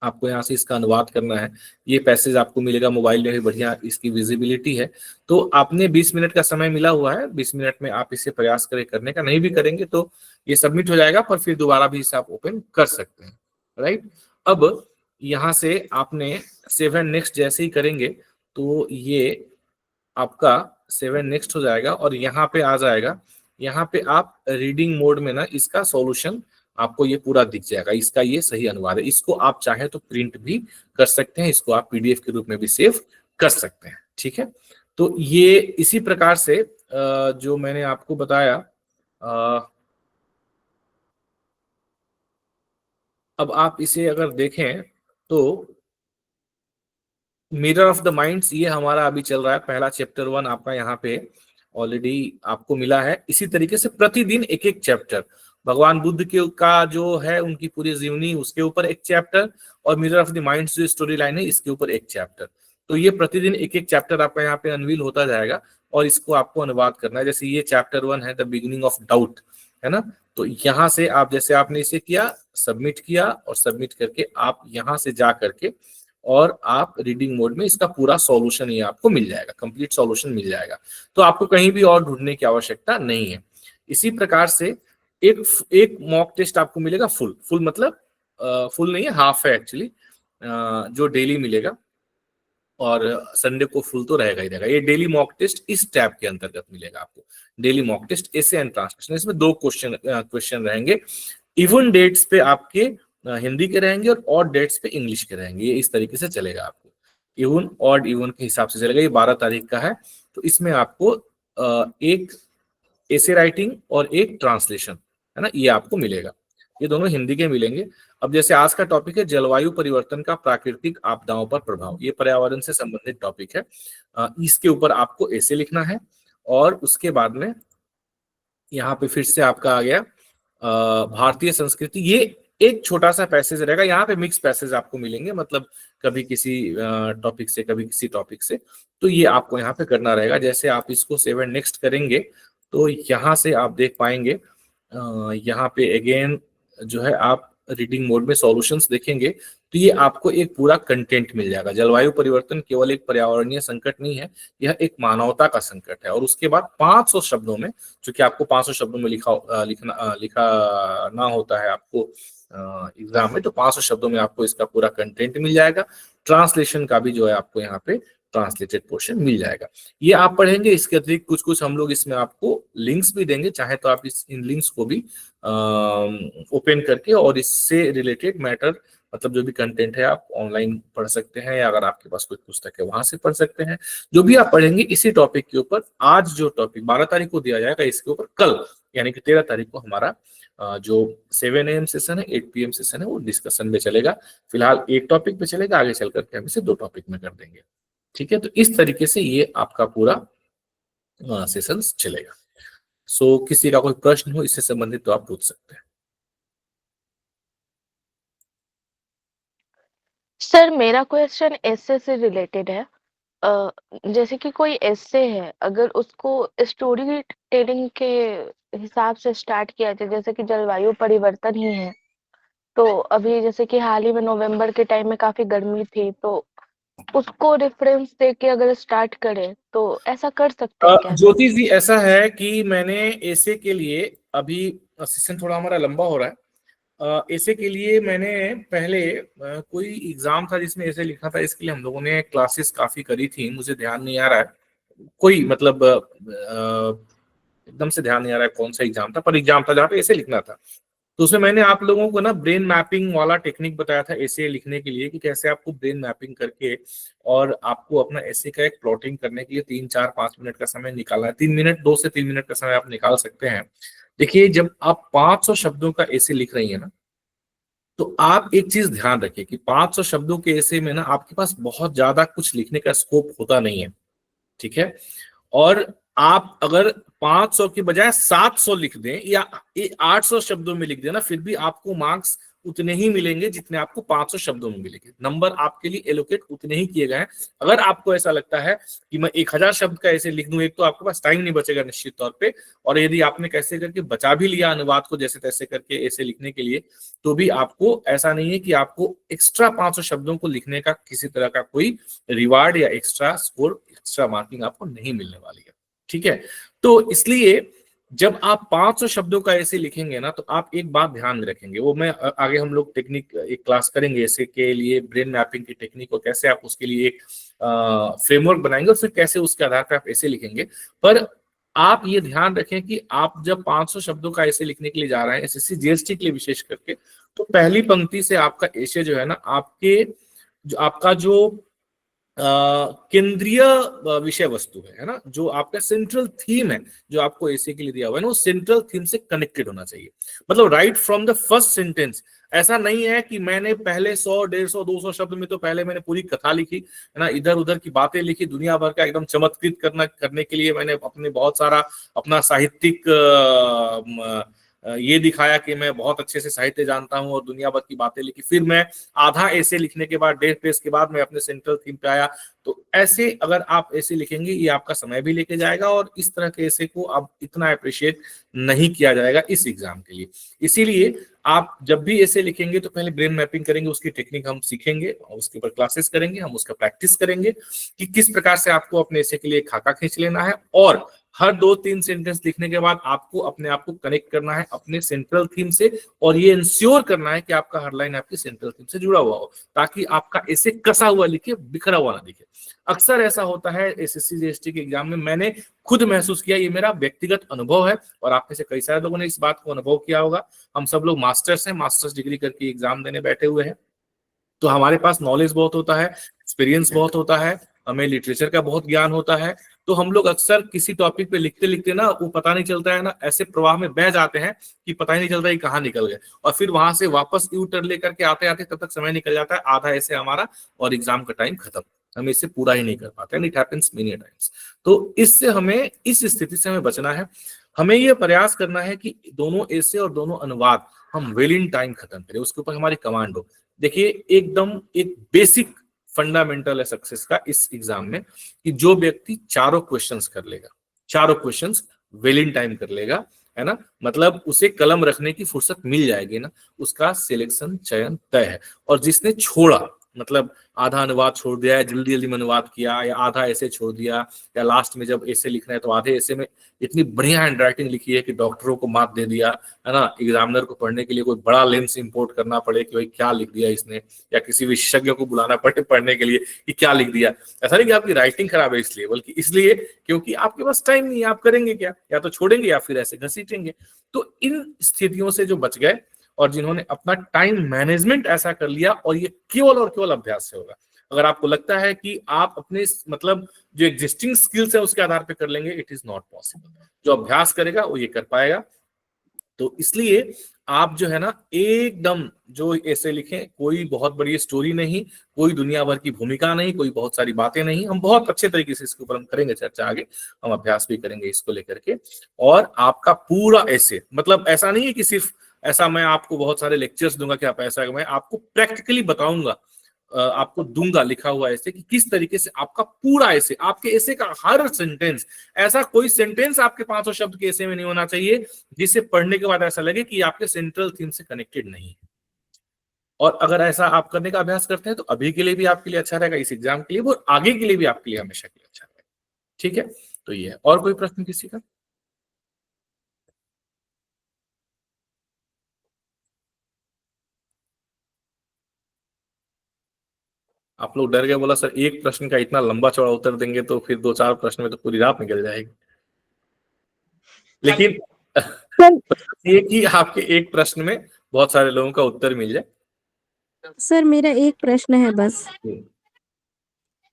आपको यहाँ से इसका अनुवाद करना है। ये पैसेज आपको मिलेगा, मोबाइल में भी बढ़िया इसकी विजिबिलिटी है। तो आपने 20 मिनट का समय मिला हुआ है, 20 मिनट में आप इसे प्रयास करें करने का। नहीं भी करेंगे तो ये सबमिट हो जाएगा, पर फिर दोबारा भी इसे आप ओपन कर सकते हैं, राइट। अब यहाँ से आपने 7 नेक्स्ट जैसे ही करेंगे तो ये आपका 7 नेक्स्ट हो जाएगा और यहाँ पे आ जाएगा। यहाँ पे आप रीडिंग मोड में ना इसका सॉल्यूशन आपको ये पूरा दिख जाएगा, इसका ये सही अनुवाद है। इसको आप चाहे तो प्रिंट भी कर सकते हैं, इसको आप PDF के रूप में भी सेव कर सकते हैं। ठीक है, तो ये इसी प्रकार से जो मैंने आपको बताया, अब आप इसे अगर देखें तो मिरर ऑफ द माइंड्स ये हमारा अभी चल रहा है, पहला चैप्टर 1 आपका यहाँ पे ऑलरेडी आपको मिला है। इसी तरीके से प्रतिदिन एक एक चैप्टर, भगवान बुद्ध के का जो है उनकी पूरी जीवनी, उसके ऊपर एक चैप्टर, और मिरर ऑफ द माइंड्स जो स्टोरी लाइन है इसके ऊपर एक चैप्टर। तो ये प्रतिदिन एक एक चैप्टर आपका यहाँ पे अनवील होता जाएगा और इसको आपको अनुवाद करना है। जैसे ये चैप्टर 1 है द बिगिनिंग ऑफ डाउट, है ना। तो यहाँ से आप जैसे आपने इसे किया, सबमिट किया, और सबमिट करके आप यहाँ से जा करके और आप रीडिंग मोड में इसका पूरा सॉल्यूशन ये आपको मिल जाएगा, कंप्लीट सॉल्यूशन मिल जाएगा। तो आपको कहीं भी और ढूंढने की आवश्यकता नहीं है। इसी प्रकार से एक मॉक टेस्ट आपको मिलेगा फुल मतलब फुल नहीं है, हाफ है एक्चुअली, जो डेली मिलेगा, और संडे को फुल तो रहेगा ही रहेगा। ये डेली मॉक टेस्ट इस टैब के अंतर्गत मिलेगा आपको, daily mock test essay and translation. इसमें 2 क्वेश्चन रहेंगे, इवन डेट्स पे आपके हिंदी के रहेंगे और ऑड डेट्स पे इंग्लिश के रहेंगे। ये इस तरीके से चलेगा आपको, इवन ऑड इवन के हिसाब से चलेगा। ये 12 तारीख का है, तो इसमें आपको एक एसे राइटिंग और एक ट्रांसलेशन, है ना, ये आपको मिलेगा। ये दोनों हिंदी के मिलेंगे। अब जैसे आज का टॉपिक है जलवायु परिवर्तन का प्राकृतिक आपदाओं पर प्रभाव, ये पर्यावरण से संबंधित टॉपिक है। इसके ऊपर आपको एसे लिखना है, और उसके बाद में यहाँ पे फिर से आपका आ गया भारतीय संस्कृति। ये एक छोटा सा पैसेज रहेगा, यहाँ पे मिक्स पैसेज आपको मिलेंगे, मतलब कभी किसी टॉपिक से कभी किसी टॉपिक से। तो ये आपको यहाँ पे करना रहेगा। जैसे आप इसको 7 नेक्स्ट करेंगे तो यहाँ से आप देख पाएंगे, यहाँ पे अगेन जो है आप रीडिंग मोड में सॉल्यूशंस देखेंगे तो ये आपको एक पूरा कंटेंट मिल जाएगा। जलवायु परिवर्तन केवल एक पर्यावरणीय संकट नहीं है, यह एक मानवता का संकट है। और उसके बाद 500 शब्दों में, चूंकि आपको 500 शब्दों में लिखा ना होता है आपको एग्जाम में, तो 500 शब्दों में आपको इसका पूरा कंटेंट मिल जाएगा। ट्रांसलेशन का भी जो है आपको यहाँ पे ट्रांसलेटेड पोर्शन मिल जाएगा। ये आप पढ़ेंगे। इसके अतिरिक्त कुछ कुछ हम लोग इसमें आपको लिंक्स भी देंगे, चाहे तो आप इन लिंक्स को भी ओपन करके और इससे रिलेटेड मैटर मतलब जो भी कंटेंट है आप ऑनलाइन पढ़ सकते हैं, या अगर आपके पास कोई पुस्तक है वहां से पढ़ सकते हैं। जो भी आप पढ़ेंगे इसी टॉपिक के ऊपर, आज जो टॉपिक 12 तारीख को दिया जाएगा, इसके ऊपर कल यानी कि 13 तारीख को हमारा जो 7 AM सेशन है, 8 PM सेशन है, वो डिस्कशन में चलेगा। फिलहाल एक टॉपिक पे चलेगा, आगे चल करके हम इसे 2 टॉपिक में कर देंगे। ठीक है, तो इस तरीके से ये आपका पूरा सेशन चलेगा। सो किसी का कोई प्रश्न हो इससे संबंधित तो आप पूछ सकते हैं। सर मेरा क्वेश्चन एसे से रिलेटेड है। जैसे कि कोई एसे है, अगर उसको स्टोरी टेलिंग के हिसाब से स्टार्ट किया जाए, जैसे कि जलवायु परिवर्तन ही है, तो अभी जैसे कि हाल ही में नवंबर के टाइम में काफी गर्मी थी, तो उसको रेफरेंस दे के अगर स्टार्ट करें तो ऐसा कर सकते हैं क्या सर? ज्योति जी, ऐसा है कि मैंने ऐसे के लिए, अभी सेशन थोड़ा हमारा लंबा हो रहा है, ऐसे के लिए मैंने पहले कोई एग्जाम था जिसमें ऐसे लिखा था, इसके लिए हम लोगों ने क्लासेस काफी करी थी, मुझे ध्यान नहीं आ रहा है कोई, मतलब एकदम से ध्यान नहीं आ रहा है कौन सा एग्जाम था, पर एग्जाम था जहाँ पे ऐसे लिखना था। तो उसमें मैंने आप लोगों को ना ब्रेन मैपिंग वाला टेक्निक बताया था ऐसे लिखने के लिए, कि कैसे आपको ब्रेन मैपिंग करके और आपको अपना ऐसे का एक प्लॉटिंग करने के लिए 3, 4, 5 मिनट का समय निकालना है। 3 मिनट, 2 से 3 मिनट का समय आप निकाल सकते हैं। देखिए, जब आप 500 शब्दों का ऐसे लिख रही है ना, तो आप एक चीज ध्यान रखिए कि 500 शब्दों के ऐसे में ना आपके पास बहुत ज्यादा कुछ लिखने का स्कोप होता नहीं है। ठीक है, और आप अगर 500 की बजाय 700 लिख दें या 800 शब्दों में लिख दें ना, फिर भी आपको मार्क्स उतने ही मिलेंगे जितने आपको 500 शब्दों में मिलेंगे। नंबर आपके लिए एलोकेट उतने ही किए गए हैं। अगर आपको ऐसा लगता है कि मैं 1000 शब्द का ऐसे लिख दूं, एक तो आपके पास टाइम नहीं बचेगा निश्चित तौर पे, और यदि आपने कैसे करके बचा भी लिया अनुवाद को जैसे तैसे करके ऐसे लिखने के लिए, तो भी आपको ऐसा नहीं है कि आपको एक्स्ट्रा 500 शब्दों को लिखने का किसी तरह का कोई रिवार्ड या एक्स्ट्रा स्कोर, एक्स्ट्रा मार्किंग आपको नहीं मिलने वाली है। ठीक है, तो इसलिए जब आप 500 शब्दों का ऐसे लिखेंगे ना, तो आप एक बात ध्यान में रखेंगे, वो मैं आगे हम लोग टेक्निक एक क्लास करेंगे ऐसे के लिए, ब्रेन मैपिंग की टेक्निक, और कैसे आप उसके लिए एक फ्रेमवर्क बनाएंगे और फिर कैसे उसके आधार पर आप ऐसे लिखेंगे। पर आप ये ध्यान रखें कि आप जब 500 शब्दों का ऐसे लिखने के लिए जा रहे हैं, एसएससी जीएसटी के लिए विशेष करके, तो पहली पंक्ति से आपका ऐसे जो है ना, आपका जो केंद्रीय विषय वस्तु है ना, जो आपका सेंट्रल थीम है, जो आपको ऐसे के लिए दिया हुआ है ना, वो सेंट्रल थीम से कनेक्टेड होना चाहिए। मतलब right from the first sentence. ऐसा नहीं है कि मैंने पहले 100, 150, 200 शब्द में तो पहले मैंने पूरी कथा लिखी है ना, इधर उधर की बातें लिखी, दुनिया भर का एकदम चमत्कृत करने के लिए मैंने अपने बहुत सारा अपना साहित्यिक ये दिखाया कि मैं बहुत अच्छे से साहित्य जानता हूं और दुनिया भर की बातें लिखी। फिर मैं आधा ऐसे लिखने के बाद, 1.5 पेज के बाद मैं अपने सेंट्रल थीम पे आया। तो ऐसे अगर आप ऐसे लिखेंगे, ये आपका समय भी लेके जाएगा, और इस तरह के ऐसे को अब इतना अप्रिशिएट नहीं किया जाएगा इस एग्जाम के लिए। इसीलिए आप जब भी ऐसे लिखेंगे तो पहले ब्रेन मैपिंग करेंगे, उसकी टेक्निक हम सीखेंगे और उसके ऊपर क्लासेस करेंगे, हम उसका प्रैक्टिस करेंगे कि किस प्रकार से आपको अपने ऐसे के लिए खाका खींच लेना है, और हर 2-3 सेंटेंस लिखने के बाद आपको अपने आप को कनेक्ट करना है अपने सेंट्रल थीम से, और ये इंश्योर करना है कि आपका हर लाइन आपकी सेंट्रल थीम से जुड़ा हुआ हो, ताकि आपका ऐसे कसा हुआ लिखे, बिखरा हुआ ना दिखे। अक्सर ऐसा होता है एसएससी जीएसटी के एग्जाम में, मैंने खुद महसूस किया, ये मेरा व्यक्तिगत अनुभव है, और आप में से कई सारे लोगों ने इस बात को अनुभव किया होगा। हम सब लोग मास्टर्स हैं, मास्टर्स डिग्री करके एग्जाम देने बैठे हुए हैं, तो हमारे पास नॉलेज बहुत होता है, एक्सपीरियंस बहुत होता है, हमें लिटरेचर का बहुत ज्ञान होता है। तो हम लोग अक्सर किसी टॉपिक पे लिखते लिखते ना, वो पता नहीं चलता है ना, ऐसे प्रवाह में बह जाते हैं कि पता ही नहीं चलता है कहाँ निकल गए, और फिर वहां से वापस यू टर्न लेकर के आते आते तब तक समय निकल जाता है आधा ऐसे हमारा, और एग्जाम का टाइम खत्म, हम इससे पूरा ही नहीं कर पाते। And it happens many times. तो इससे हमें, इस स्थिति से हमें बचना है। हमें यह प्रयास करना है कि दोनों ऐसे और दोनों अनुवाद हम वेल इन टाइम खत्म करें, उसके ऊपर हमारी कमांड हो। देखिए, एकदम एक बेसिक फंडामेंटल है सक्सेस का इस एग्जाम में, कि जो व्यक्ति चारों क्वेश्चंस कर लेगा, चारों क्वेश्चंस वेल इन टाइम कर लेगा, है ना, मतलब उसे कलम रखने की फुर्सत मिल जाएगी ना, उसका सिलेक्शन, चयन तय है। और जिसने छोड़ा, मतलब आधा अनुवाद छोड़ दिया, जल्दी जल्दी में अनुवाद किया, या आधा ऐसे छोड़ दिया, या लास्ट में जब ऐसे लिखना है तो आधे ऐसे में इतनी बढ़िया हैंड राइटिंग लिखी है कि डॉक्टरों को मात दे दिया, है ना, एग्जामिनर को पढ़ने के लिए कोई बड़ा लेंस इंपोर्ट करना पड़े कि भाई क्या लिख दिया इसने, या किसी विशेषज्ञ को बुलाना पड़े पढ़ने के लिए कि क्या लिख दिया। ऐसा नहीं कि आपकी राइटिंग खराब है इसलिए, बल्कि इसलिए क्योंकि आपके पास टाइम नहीं है, आप करेंगे क्या, या तो छोड़ेंगे या फिर ऐसे घसीटेंगे। तो इन स्थितियों से जो बच गए और जिन्होंने अपना टाइम मैनेजमेंट ऐसा कर लिया, और ये केवल और केवल अभ्यास से होगा। अगर आपको लगता है कि आप अपने मतलब जो एग्जिस्टिंग स्किल्स है उसके आधार पे कर लेंगे, इट इज नॉट पॉसिबल। जो अभ्यास करेगा वो ये कर पाएगा। तो इसलिए आप जो है ना एकदम जो ऐसे लिखें, कोई बहुत बड़ी स्टोरी नहीं, कोई दुनिया भर की भूमिका नहीं, कोई बहुत सारी बातें नहीं, हम बहुत अच्छे तरीके से इसके ऊपर हम करेंगे चर्चा आगे, हम अभ्यास भी करेंगे इसको लेकर के। और आपका पूरा ऐसे मतलब ऐसा नहीं है कि सिर्फ ऐसा मैं आपको बहुत सारे लेक्चर्स दूंगा कि आप ऐसा, मैं आपको प्रैक्टिकली बताऊंगा, आपको दूंगा लिखा हुआ ऐसे कि किस तरीके से आपका पूरा ऐसे, आपके ऐसे का हर सेंटेंस, ऐसा कोई सेंटेंस आपके 500 शब्द के ऐसे में नहीं होना चाहिए जिसे पढ़ने के बाद ऐसा लगे कि आपके सेंट्रल थीम से कनेक्टेड नहीं है। और अगर ऐसा आप करने का अभ्यास करते हैं तो अभी के लिए भी आपके लिए अच्छा रहेगा, इस एग्जाम के लिए भी, और आगे के लिए भी आपके लिए हमेशा के लिए अच्छा रहेगा। ठीक है, तो ये है। और कोई प्रश्न किसी का? आप लोग डर गए, बोला सर एक प्रश्न का इतना लंबा चौड़ा उत्तर देंगे तो फिर 2-4 प्रश्न में तो पूरी रात निकल जाएगी। लेकिन ये कि आपके एक प्रश्न में बहुत सारे लोगों का उत्तर मिल जाए। सर मेरा एक प्रश्न है बस।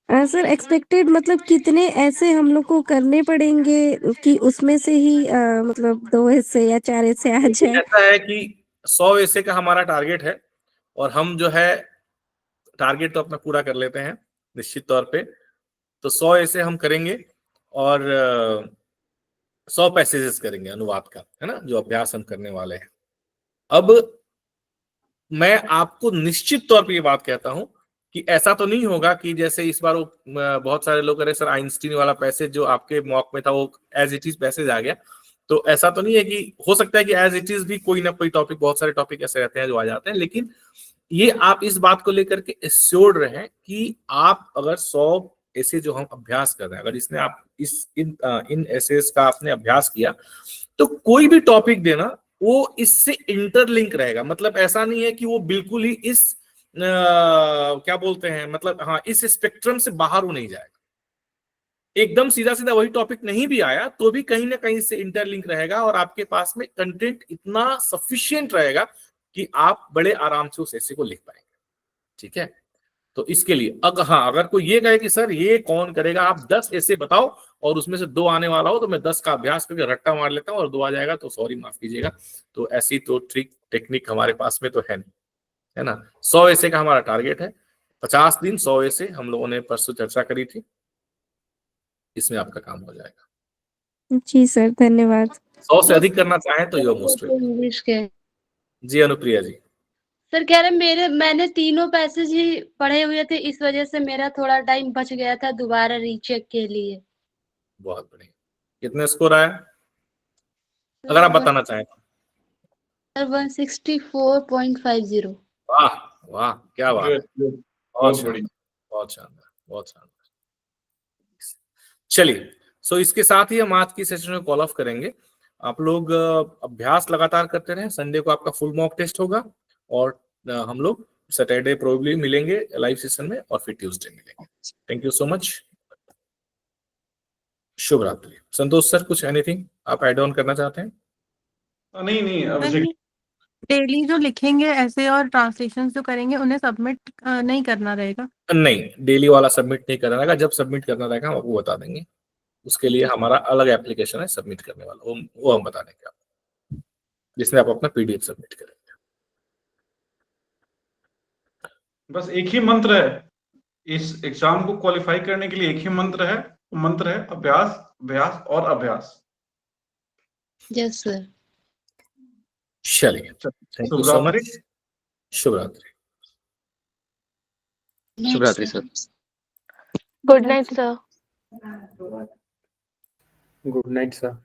सर एक्सपेक्टेड मतलब कितने ऐसे हम लोग को करने पड़ेंगे कि उसमें से ही मतलब 2 ऐसे या 4 ऐसे आ जाए? ऐसा है कि 100 ऐसे का हमारा टारगेट है, और हम जो है टारगेट तो अपना पूरा कर लेते हैं निश्चित तौर पे। तो 100 ऐसे हम करेंगे, और 100 पैसेजेस करेंगे अनुवाद का, है ना, जो अभ्यास हम करने वाले हैं। अब मैं आपको निश्चित तौर पे ये बात कहता हूं कि ऐसा तो नहीं होगा कि जैसे इस बार वो बहुत सारे लोग कह रहे सर आइंस्टीन वाला पैसेज जो आपके मॉक में था वो एज इट इज पैसेज आ गया। तो ऐसा तो नहीं है, कि हो सकता है कि एज इट इज भी कोई ना कोई टॉपिक, बहुत सारे टॉपिक ऐसे रहते हैं जो आ जाते हैं, लेकिन ये आप इस बात को लेकर के एश्योर्ड रहें कि आप अगर 100 ऐसे जो हम अभ्यास कर रहे हैं, अगर इसने आप इन एसेस का आपने अभ्यास किया, तो कोई भी टॉपिक देना वो इससे इंटरलिंक रहेगा। मतलब ऐसा नहीं है कि वो बिल्कुल ही इस क्या बोलते हैं, मतलब हाँ, इस स्पेक्ट्रम से बाहर वो नहीं जाएगा। एकदम सीधा सीधा वही टॉपिक नहीं भी आया तो भी कहीं ना कहीं से इंटरलिंक रहेगा, और आपके पास में कंटेंट इतना सफिशिएंट रहेगा कि आप बड़े आराम से उस ऐसे को लिख पाएंगे। ठीक है, तो इसके लिए अगर कोई ये कहे कि सर ये कौन करेगा, आप 10 ऐसे बताओ और उसमें से 2 आने वाला हो तो मैं 10 का अभ्यास करके रट्टा मार लेता हूँ और 2 आ जाएगा, तो सॉरी माफ कीजिएगा। तो ऐसी तो ट्रिक टेक्निक हमारे पास में तो है नहीं, है ना। 100 ऐसे का हमारा टारगेट है, 50 दिन 100 ऐसे हम लोगों ने परसों चर्चा करी थी, इसमें आपका काम हो जाएगा। जी सर, धन्यवाद। 100 से अधिक करना चाहें तो you are most welcome. English के जी अनुप्रिया जी। सर कह रहे मैंने तीनों पैसेज ही पढ़े हुए थे, इस वजह से मेरा थोड़ा टाइम बच गया था दोबारा रीचेक के लिए। बहुत बढ़िया, कितने स्कोर आया अगर आप बताना चाहें? सर 164.50। वाह वाह, क्या बात है, बहुत बहुत बढ़िया। बहुत शानदार, बहुत शानदार। चलिए, सो इसके साथ ही हम आज की सेशन को कॉल ऑफ करेंगे। आप लोग अभ्यास लगातार करते रहें। संडे को आपका फुल मॉक टेस्ट होगा, और हम लोग सैटरडे प्रोबेबली मिलेंगे लाइव सेशन में, और फिर ट्यूसडे मिलेंगे। थैंक यू सो मच, शुभ रात्रि। संतोष सर, कुछ एनीथिंग आप ऐड ऑन करना चाहते हैं? नहीं अभिषेक, डेली जो लिखेंगे ऐसे और ट्रांसलेशन जो करेंगे उन्हें सबमिट नहीं करना रहेगा? नहीं, डेली वाला सबमिट नहीं करना रहेगा। जब सबमिट करना रहेगा हम आपको बता देंगे, उसके लिए हमारा अलग एप्लीकेशन है सबमिट करने वाला, वो हम बता देंगे आपको, जिसमें आप अपना पीडीएफ सबमिट करेंगे। बस एक ही मंत्र है इस एग्जाम को क्वालिफाई करने के लिए, एक ही मंत्र है, वो मंत्र है अभ्यास, अभ्यास और अभ्यास। Yes sir. चलिए, थैंक यू सो मच, शुभ रात्रि। शुभ रात्रि sir. Good night sir. Good night sir.